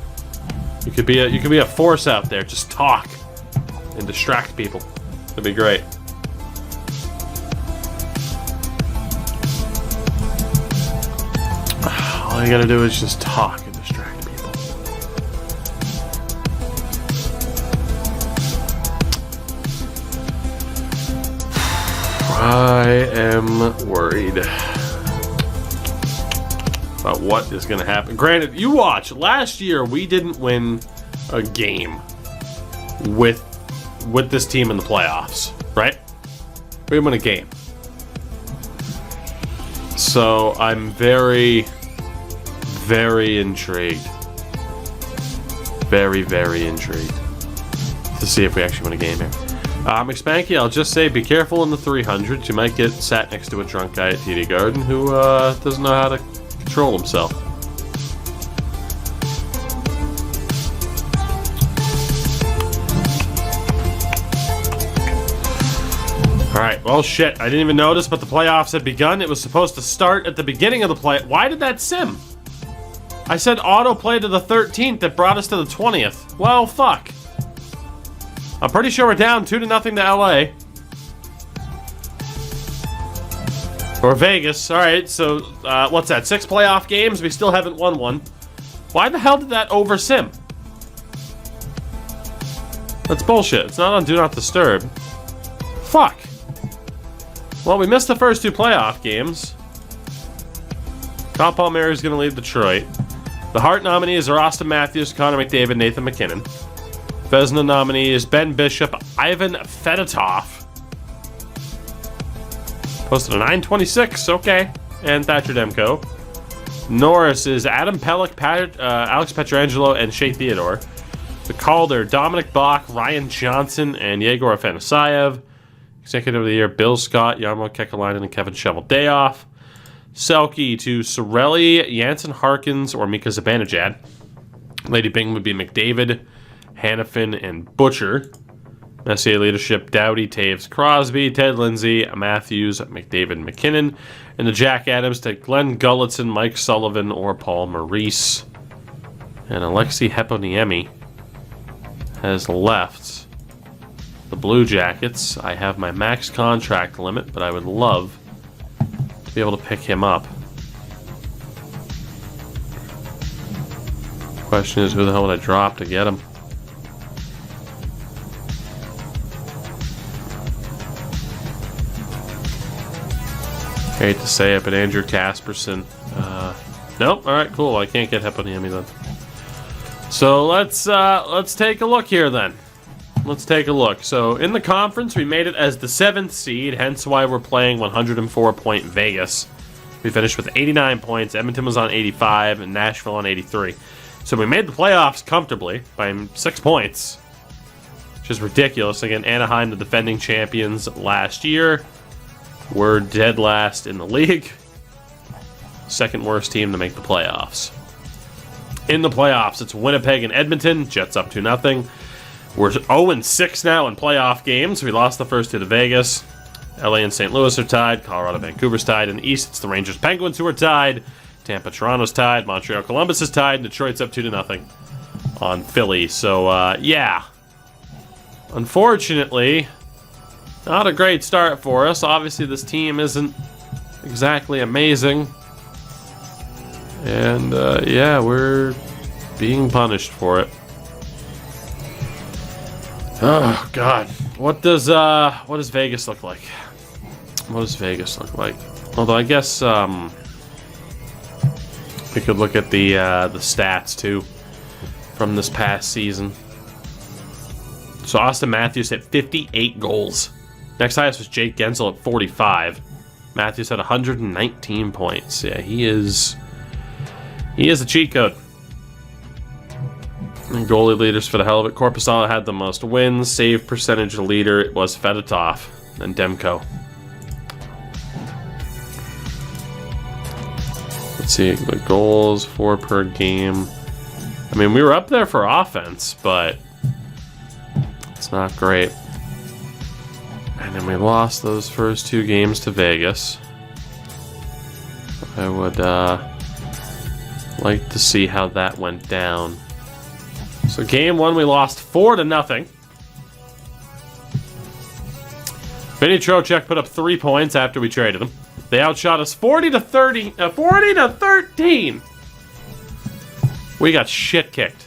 You could be a force out there. Just talk and distract people. That'd be great. All you gotta do is just talk and distract people. I am worried about what is gonna happen. Granted, you watch. Last year, we didn't win a game with this team in the playoffs, right? We didn't win a game. So I'm very, very intrigued. Very, very intrigued to see if we actually win a game here. McSpanky, I'll just say be careful in the 300s. You might get sat next to a drunk guy at TD Garden who doesn't know how to control himself. Alright, well shit, I didn't even notice, but the playoffs had begun. It was supposed to start at the beginning of the play. Why did that sim? I said autoplay to the 13th that brought us to the 20th. Well, fuck. I'm pretty sure we're down 2-0 to LA. Or Vegas. Alright, so what's that? 6 playoff games? We still haven't won one. Why the hell did that over sim? That's bullshit. It's not on Do Not Disturb. Fuck. Well, we missed the first 2 playoff games. Kyle Palmieri's going to leave Detroit. The Hart nominees are Austin Matthews, Connor McDavid, Nathan McKinnon. Vezina nominee is Ben Bishop, Ivan Fedotov. Posted a 926, okay. And Thatcher Demko. Norris is Adam Pelech, Alex Pietrangelo, and Shea Theodore. The Calder, Dominic Bach, Ryan Johnson, and Yegor Afanasayev. Executive of the Year, Bill Scott, Jarmo Kekalainen, and Kevin Shovel-Dayoff. Selke to Sorelli, Jansen Harkins, or Mika Zibanejad. Lady Bing would be McDavid, Hannafin, and Butcher. Messier leadership, Doughty, Taves, Crosby, Ted Lindsay, Matthews, McDavid, McKinnon. And the Jack Adams to Glenn Gulletson, Mike Sullivan, or Paul Maurice. And Alexei Heponiemi has left the Blue Jackets. I have my max contract limit, but I would love to be able to pick him up. Question is, who the hell would I drop to get him? Hate to say it, but Andrew Kasperson. Nope. All right, cool. I can't get Heponiemi then. So let's take a look here then. Let's take a look. So in the conference, we made it as the 7th seed, hence why we're playing 104-point Vegas. We finished with 89 points. Edmonton was on 85, and Nashville on 83. So we made the playoffs comfortably by 6 points, which is ridiculous. Again, Anaheim, the defending champions last year, were dead last in the league. Second worst team to make the playoffs. In the playoffs, it's Winnipeg and Edmonton. Jets up 2-0. We're 0-6 now in playoff games. We lost the first 2 to Vegas. LA and St. Louis are tied. Colorado, Vancouver's tied. In the East, it's the Rangers, Penguins who are tied. Tampa, Toronto's tied. Montreal, Columbus is tied. Detroit's up 2-0 on Philly. So, yeah. Unfortunately, not a great start for us. Obviously, this team isn't exactly amazing. And, yeah, we're being punished for it. Oh God! What does Vegas look like? What does Vegas look like? Although I guess We could look at the stats too from this past season. So Austin Matthews hit 58 goals. Next highest was Jake Gensel at 45. Matthews had 119 points. Yeah, he is a cheat code. And goalie leaders for the hell of it. Korpisalo had the most wins. Save percentage leader was Fedotov and Demko. Let's see, the goals, 4 per game. I mean, we were up there for offense, but it's not great. And then we lost those first 2 games to Vegas. I would like to see how that went down. So game 1, we lost 4-0. Vinny Trocheck put up 3 points after we traded him. They outshot us 40-13. We got shit kicked.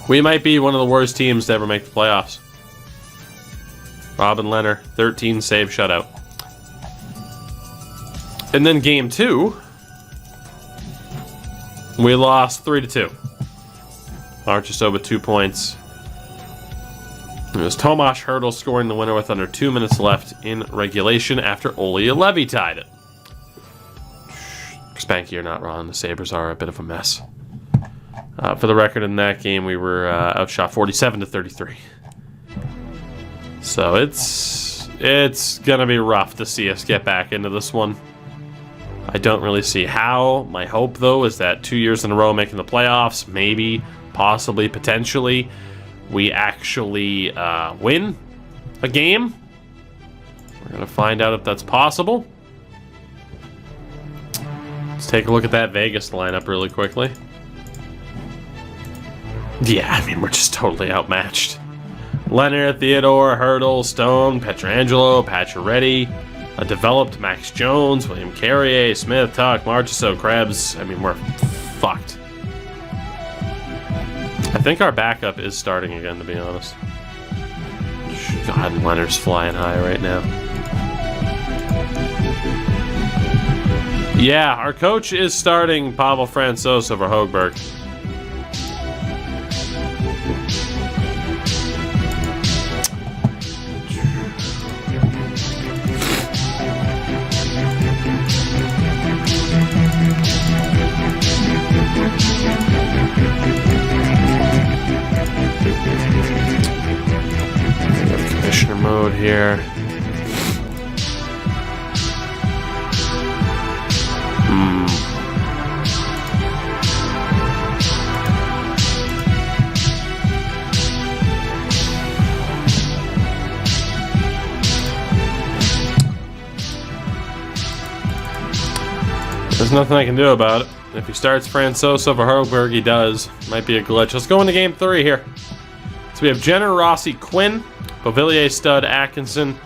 We might be one of the worst teams to ever make the playoffs. Robin Leonard, 13 save shutout. And then game 2, we lost 3-2. Marchessault with 2 points. It was Tomas Hertl scoring the winner with under 2 minutes left in regulation after Olli Levy tied it. Spanky, you're not wrong. The Sabres are a bit of a mess. For the record, in that game, we were outshot 47-33. So it's gonna be rough to see us get back into this one. I don't really see how. My hope, though, is that 2 years in a row making the playoffs, maybe, possibly, potentially, we actually win a game. We're going to find out if that's possible. Let's take a look at that Vegas lineup really quickly. Yeah, I mean, we're just totally outmatched. Leonard, Theodore, Hertl, Stone, Pietrangelo, Pacioretty, a developed Max Jones, William Carrier, Smith, Tuck, Marchessault, Krebs. I mean, we're fucked. I think our backup is starting again, to be honest. God, Leonard's flying high right now. Yeah, our coach is starting Pavel Francouz over Högberg. Commissioner mode here. There's nothing I can do about it. If he starts Francouz over Högberg, he does. Might be a glitch. Let's go into game 3 here. So we have Jenner, Rossi, Quinn, Beauvillier, Stud, Atkinson,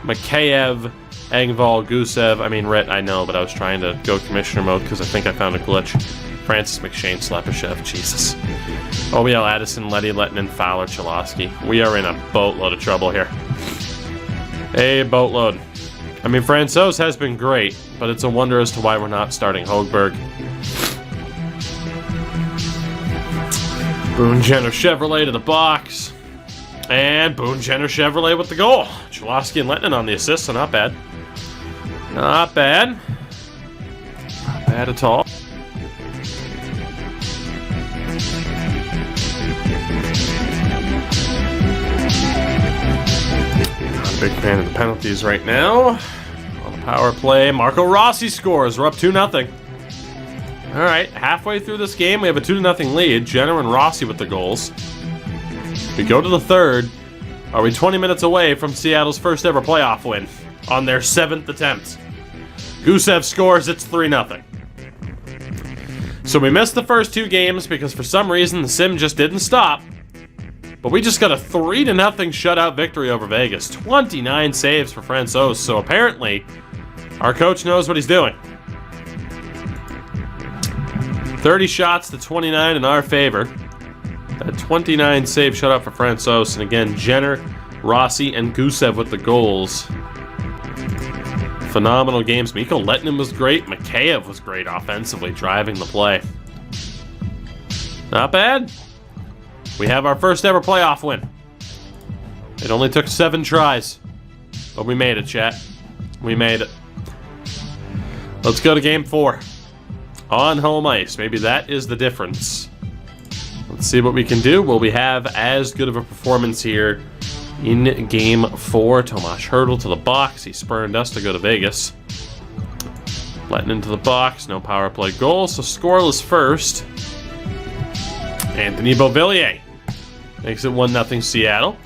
Mikheyev, Engvall, Gusev. I mean, Rit, I know, but I was trying to go commissioner mode because I think I found a glitch. Francis, McShane, Slepyshev. Jesus. OBL, Addison, Letty, Lettinen, Fowler, Cholowski. We are in a boatload of trouble here. A boatload. I mean, Francouz has been great, but it's a wonder as to why we're not starting Högberg. Boone Jenner Chevrolet to the box. And Boone Jenner Chevrolet with the goal. Cholowski and Lettinen on the assist, so not bad. Not bad. Not bad at all. Not a big fan of the penalties right now. On the power play, Marco Rossi scores. We're up 2-0. All right, halfway through this game, we have a 2-0 lead. Jenner and Rossi with the goals. We go to the third. Are we 20 minutes away from Seattle's first ever playoff win on their 7th attempt? Gusev scores, it's 3-0. So we missed the first 2 games because for some reason the sim just didn't stop. But we just got a 3-0 shutout victory over Vegas. 29 saves for Francouz. So apparently, our coach knows what he's doing. 30 shots to 29 in our favor. That 29 save shutout for Francouz. And again, Jenner, Rossi, and Gusev with the goals Phenomenal games. Mikko Lehtinen was great. Mikheyev was great offensively, driving the play. Not bad. We have our first ever playoff win. It only took 7 tries. But we made it, chat. We made it. Let's go to game 4. On home ice. Maybe that is the difference. Let's see what we can do. Will we have as good of a performance here in game 4? Tomas Hertl to the box. He spurned us to go to Vegas. Letting into the box. No power play goal. So scoreless first. Anthony Beauvillier makes it 1-0 Seattle.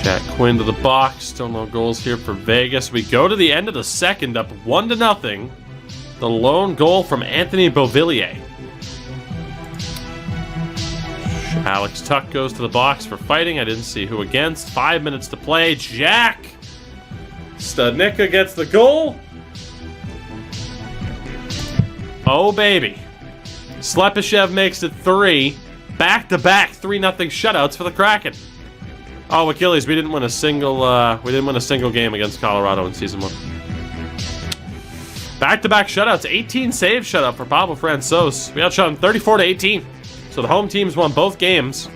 Jack Quinn to the box. Still no goals here for Vegas. We go to the end of the second, up 1-0. The lone goal from Anthony Beauvillier. Alex Tuck goes to the box for fighting. I didn't see who against. 5 minutes to play. Jack Studnicka gets the goal. Oh, baby. Slepyshev makes it 3. Back-to-back 3-0 shutouts for the Kraken. Oh, Achilles, we didn't win a single game against Colorado in Season 1. Back-to-back shutouts. 18 save shutout for Pavel Francouz. We outshot him 34-18. So the home teams won both games.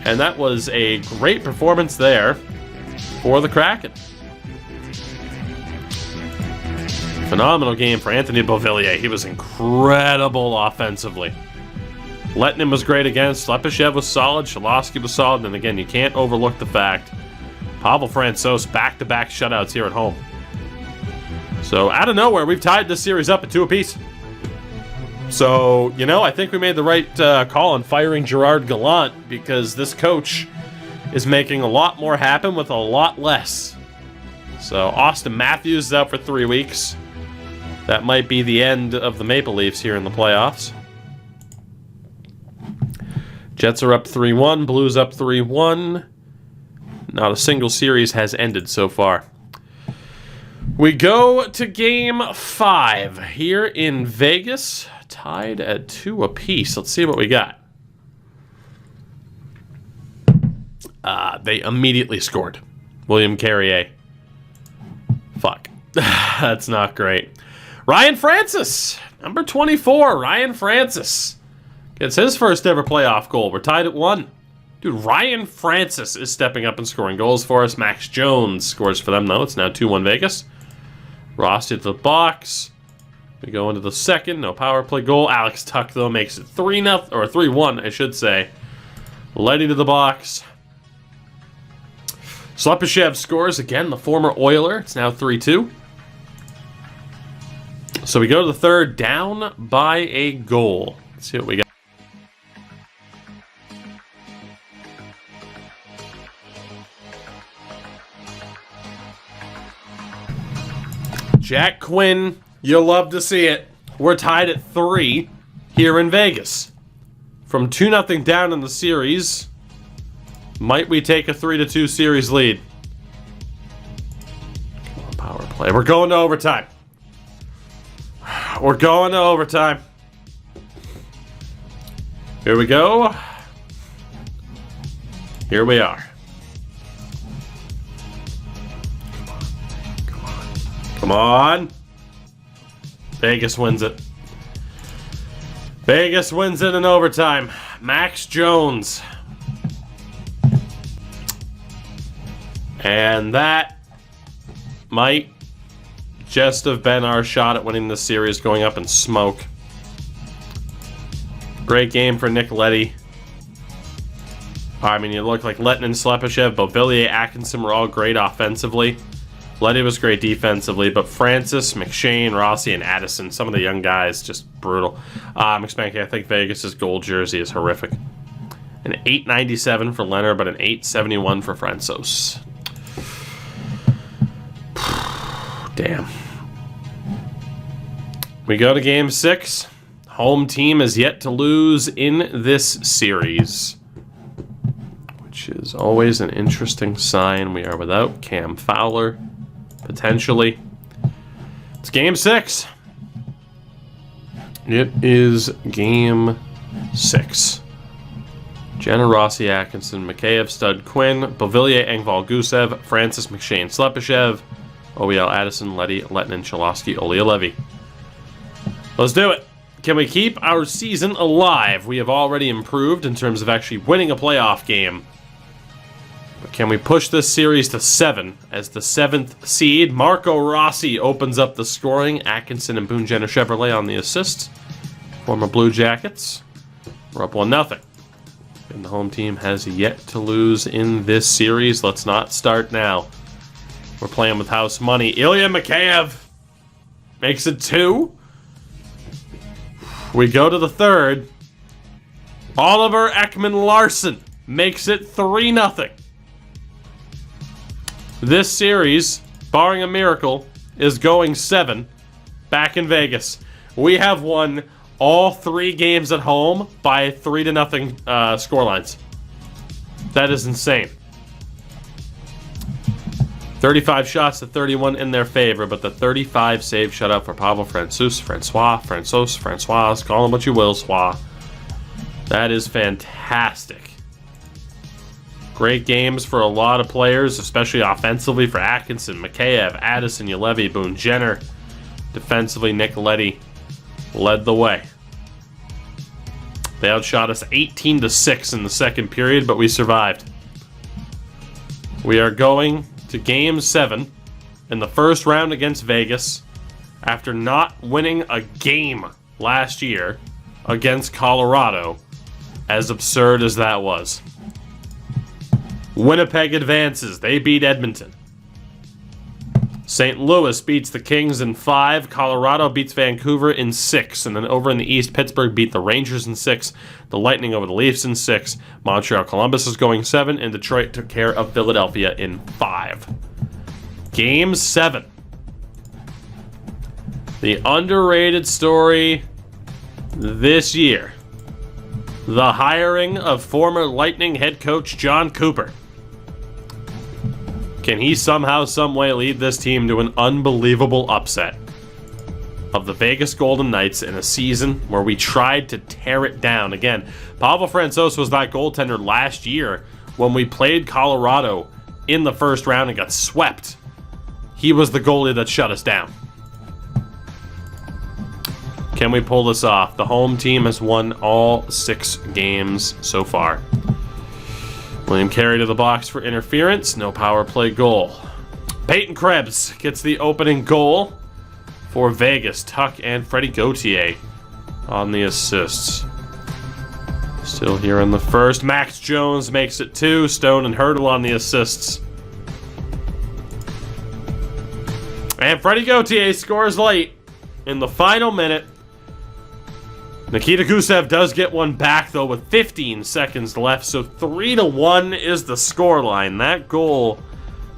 And that was a great performance there for the Kraken. Phenomenal game for Anthony Beauvillier. He was incredible offensively. Lehtinen was great against. Slepyshev was solid. Shalosky was solid. And again, you can't overlook the fact Pavel Francouz back-to-back shutouts here at home. So out of nowhere, we've tied this series up at 2 apiece. So, you know, I think we made the right call on firing Gerard Gallant, because this coach is making a lot more happen with a lot less. So Austin Matthews is out for 3 weeks. That might be the end of the Maple Leafs here in the playoffs. Jets are up 3-1. Blues up 3-1. Not a single series has ended so far. We go to game 5 here in Vegas. Tied at 2 apiece. Let's see what we got. They immediately scored. William Carrier. Fuck. That's not great. Ryan Francis, number 24, Ryan Francis gets his first ever playoff goal. We're tied at 1. Dude, Ryan Francis is stepping up and scoring goals for us. Max Jones scores for them, though. It's now 2-1 Vegas. Rossi to the box. We go into the second. No power play goal. Alex Tuck, though, makes it 3-0, or 3-1, I should say. Letty to the box. Slepyshev scores again, the former Oiler. It's now 3-2. So we go to the third, down by a goal. Let's see what we got. Jack Quinn, you'll love to see it. We're tied at 3 here in Vegas. From 2-0 down in the series, might we take a 3-2 series lead? Come on, power play. We're going to overtime. We're going to overtime. Here we go. Here we are. Come on. Come on. Vegas wins it. Vegas wins it in overtime. Max Jones. And that might just have been our shot at winning this series, going up in smoke. Great game for Nick Leddy. I mean, you look like Lehtinen, Slepyshev, Beauvillier, Atkinson were all great offensively. Leddy was great defensively, but Francis, McShane, Rossi, and Addison, some of the young guys, just brutal. McSpanky, I think Vegas' gold jersey is horrific. An 897 for Leonard, but an 871 for Francouz. Damn. We go to game 6. Home team is yet to lose in this series, which is always an interesting sign. We are without Cam Fowler, potentially. It's game 6. It is game 6. Jenna, Rossi, Atkinson, Mikheyev, Stud, Quinn, Bovillier, Engvall, Gusev, Francis, McShane, Slepyshev, OEL, Addison, Letty, Lettinen, Cholowski, Olea, Levy. Let's do it. Can we keep our season alive? We have already improved in terms of actually winning a playoff game. But can we push this series to 7 as the 7th seed? Marco Rossi opens up the scoring. Atkinson and Boone Jenner Chevrolet on the assists. Former Blue Jackets. We're up 1-0. And the home team has yet to lose in this series. Let's not start now. We're playing with house money. Ilya Mikheyev makes it 2. We go to the 3rd. Oliver Ekman-Larsson makes it 3-0. This series, barring a miracle, is going 7 back in Vegas. We have won all 3 games at home by 3-0 scorelines. That is insane. 35 shots to 31 in their favor, but the 35 save shutout for Pavel Francouz, call him what you will, Swa. That is fantastic. Great games for a lot of players, especially offensively for Atkinson, Mikheyev, Addison, Ulevi, Boone Jenner. Defensively, Nick Leddy led the way. They outshot us 18-6 in the second period, but we survived. We are going to Game 7 in the first round against Vegas after not winning a game last year against Colorado, as absurd as that was. Winnipeg advances. They beat Edmonton. St. Louis beats the Kings in 5. Colorado beats Vancouver in 6. And then over in the East, Pittsburgh beat the Rangers in 6. The Lightning over the Leafs in 6. Montreal Columbus is going 7. And Detroit took care of Philadelphia in 5. Game 7. The underrated story this year. The hiring of former Lightning head coach John Cooper. Can he somehow, someway lead this team to an unbelievable upset of the Vegas Golden Knights in a season where we tried to tear it down? Again, Pavel Francouz was that goaltender last year when we played Colorado in the first round and got swept. He was the goalie that shut us down. Can we pull this off? The home team has won all 6 games so far. William Carey to the box for interference. No power play goal. Peyton Krebs gets the opening goal for Vegas. Tuck and Freddie Gauthier on the assists. Still here in the first. Max Jones makes it 2. Stone and Hurdle on the assists. And Freddie Gauthier scores late in the final minute. Nikita Gusev does get one back, though, with 15 seconds left, so 3-1 is the scoreline. That goal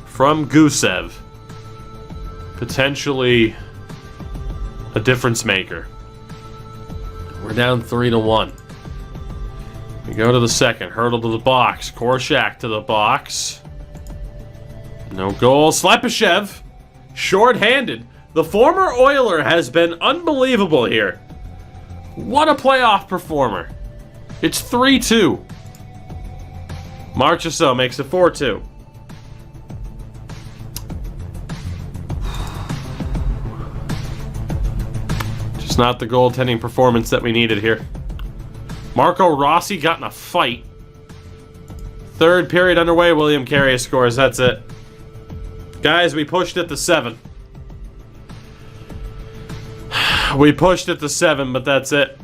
from Gusev, potentially a difference maker. We're down 3-1. We go to the second. Hurdle to the box. Korshak to the box. No goal. Slepyshev, short-handed. The former Oiler has been unbelievable here. What a playoff performer. It's 3-2. Marchessault makes it 4-2. Just not the goaltending performance that we needed here. Marco Rossi got in a fight. Third period underway. William Carey scores. That's it. Guys, we pushed it to 7. We pushed it to 7, but that's it.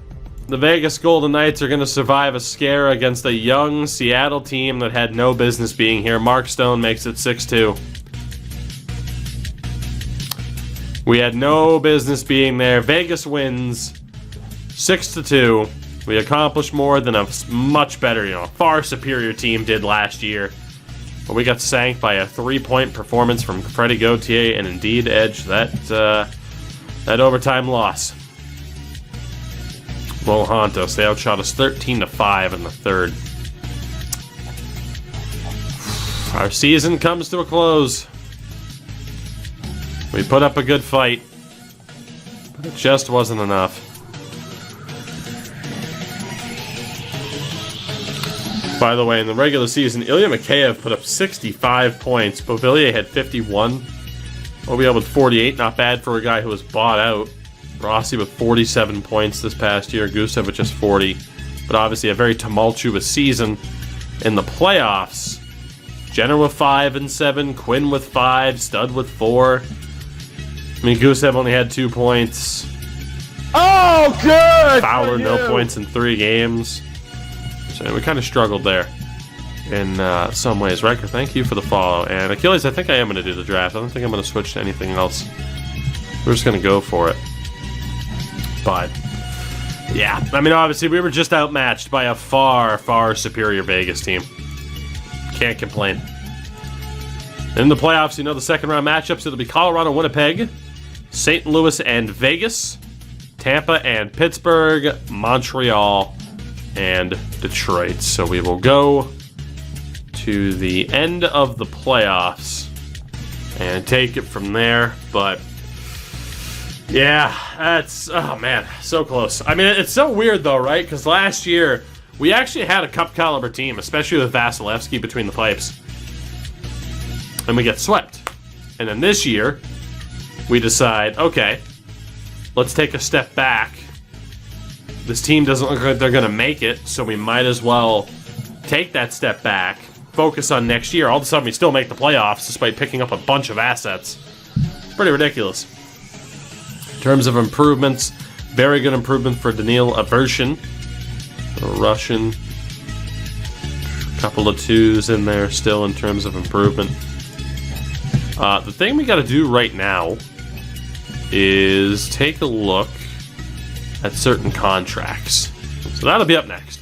The Vegas Golden Knights are going to survive a scare against a young Seattle team that had no business being here. Mark Stone makes it 6-2. We had no business being there. Vegas wins 6-2. We accomplished more than a much better, far superior team did last year. But we got sanked by a 3-point performance from Freddie Gauthier and indeed edged that overtime loss will haunt us. They outshot us 13-5 in the third. Our season comes to a close. We put up a good fight, but it just wasn't enough. By the way, in the regular season, Ilya Mikheyev put up 65 points. Beauvillier had 51. Obiel with 48. Not bad for a guy who was bought out. Rossi with 47 points this past year. Gusev with just 40. But obviously a very tumultuous season in the playoffs. Jenner with 5 and 7. Quinn with 5. Stud with 4. I mean, Gusev only had 2 points. Oh, good! Fowler, no points in 3 games. So we kind of struggled there in some ways. Riker, thank you for the follow. And Achilles, I think I am going to do the draft. I don't think I'm going to switch to anything else. We're just going to go for it. But, yeah. I mean, obviously, we were just outmatched by a far, far superior Vegas team. Can't complain. In the playoffs, you know the second round matchups. It'll be Colorado, Winnipeg, St. Louis, and Vegas, Tampa and Pittsburgh, Montreal, and Detroit. So we will go to the end of the playoffs and take it from there. But yeah, that's, oh man, so close. I mean, it's so weird though, right? Because last year we actually had a cup caliber team, especially with Vasilevsky between the pipes, and we get swept. And then this year we decide, okay, let's take a step back. This team doesn't look like they're going to make it, so we might as well take that step back, focus on next year. All of a sudden, we still make the playoffs despite picking up a bunch of assets. It's pretty ridiculous. In terms of improvements, very good improvement for Daniil Avershin, a Russian. A couple of 2s in there still in terms of improvement. The thing we got to do right now is take a look at certain contracts. So that'll be up next.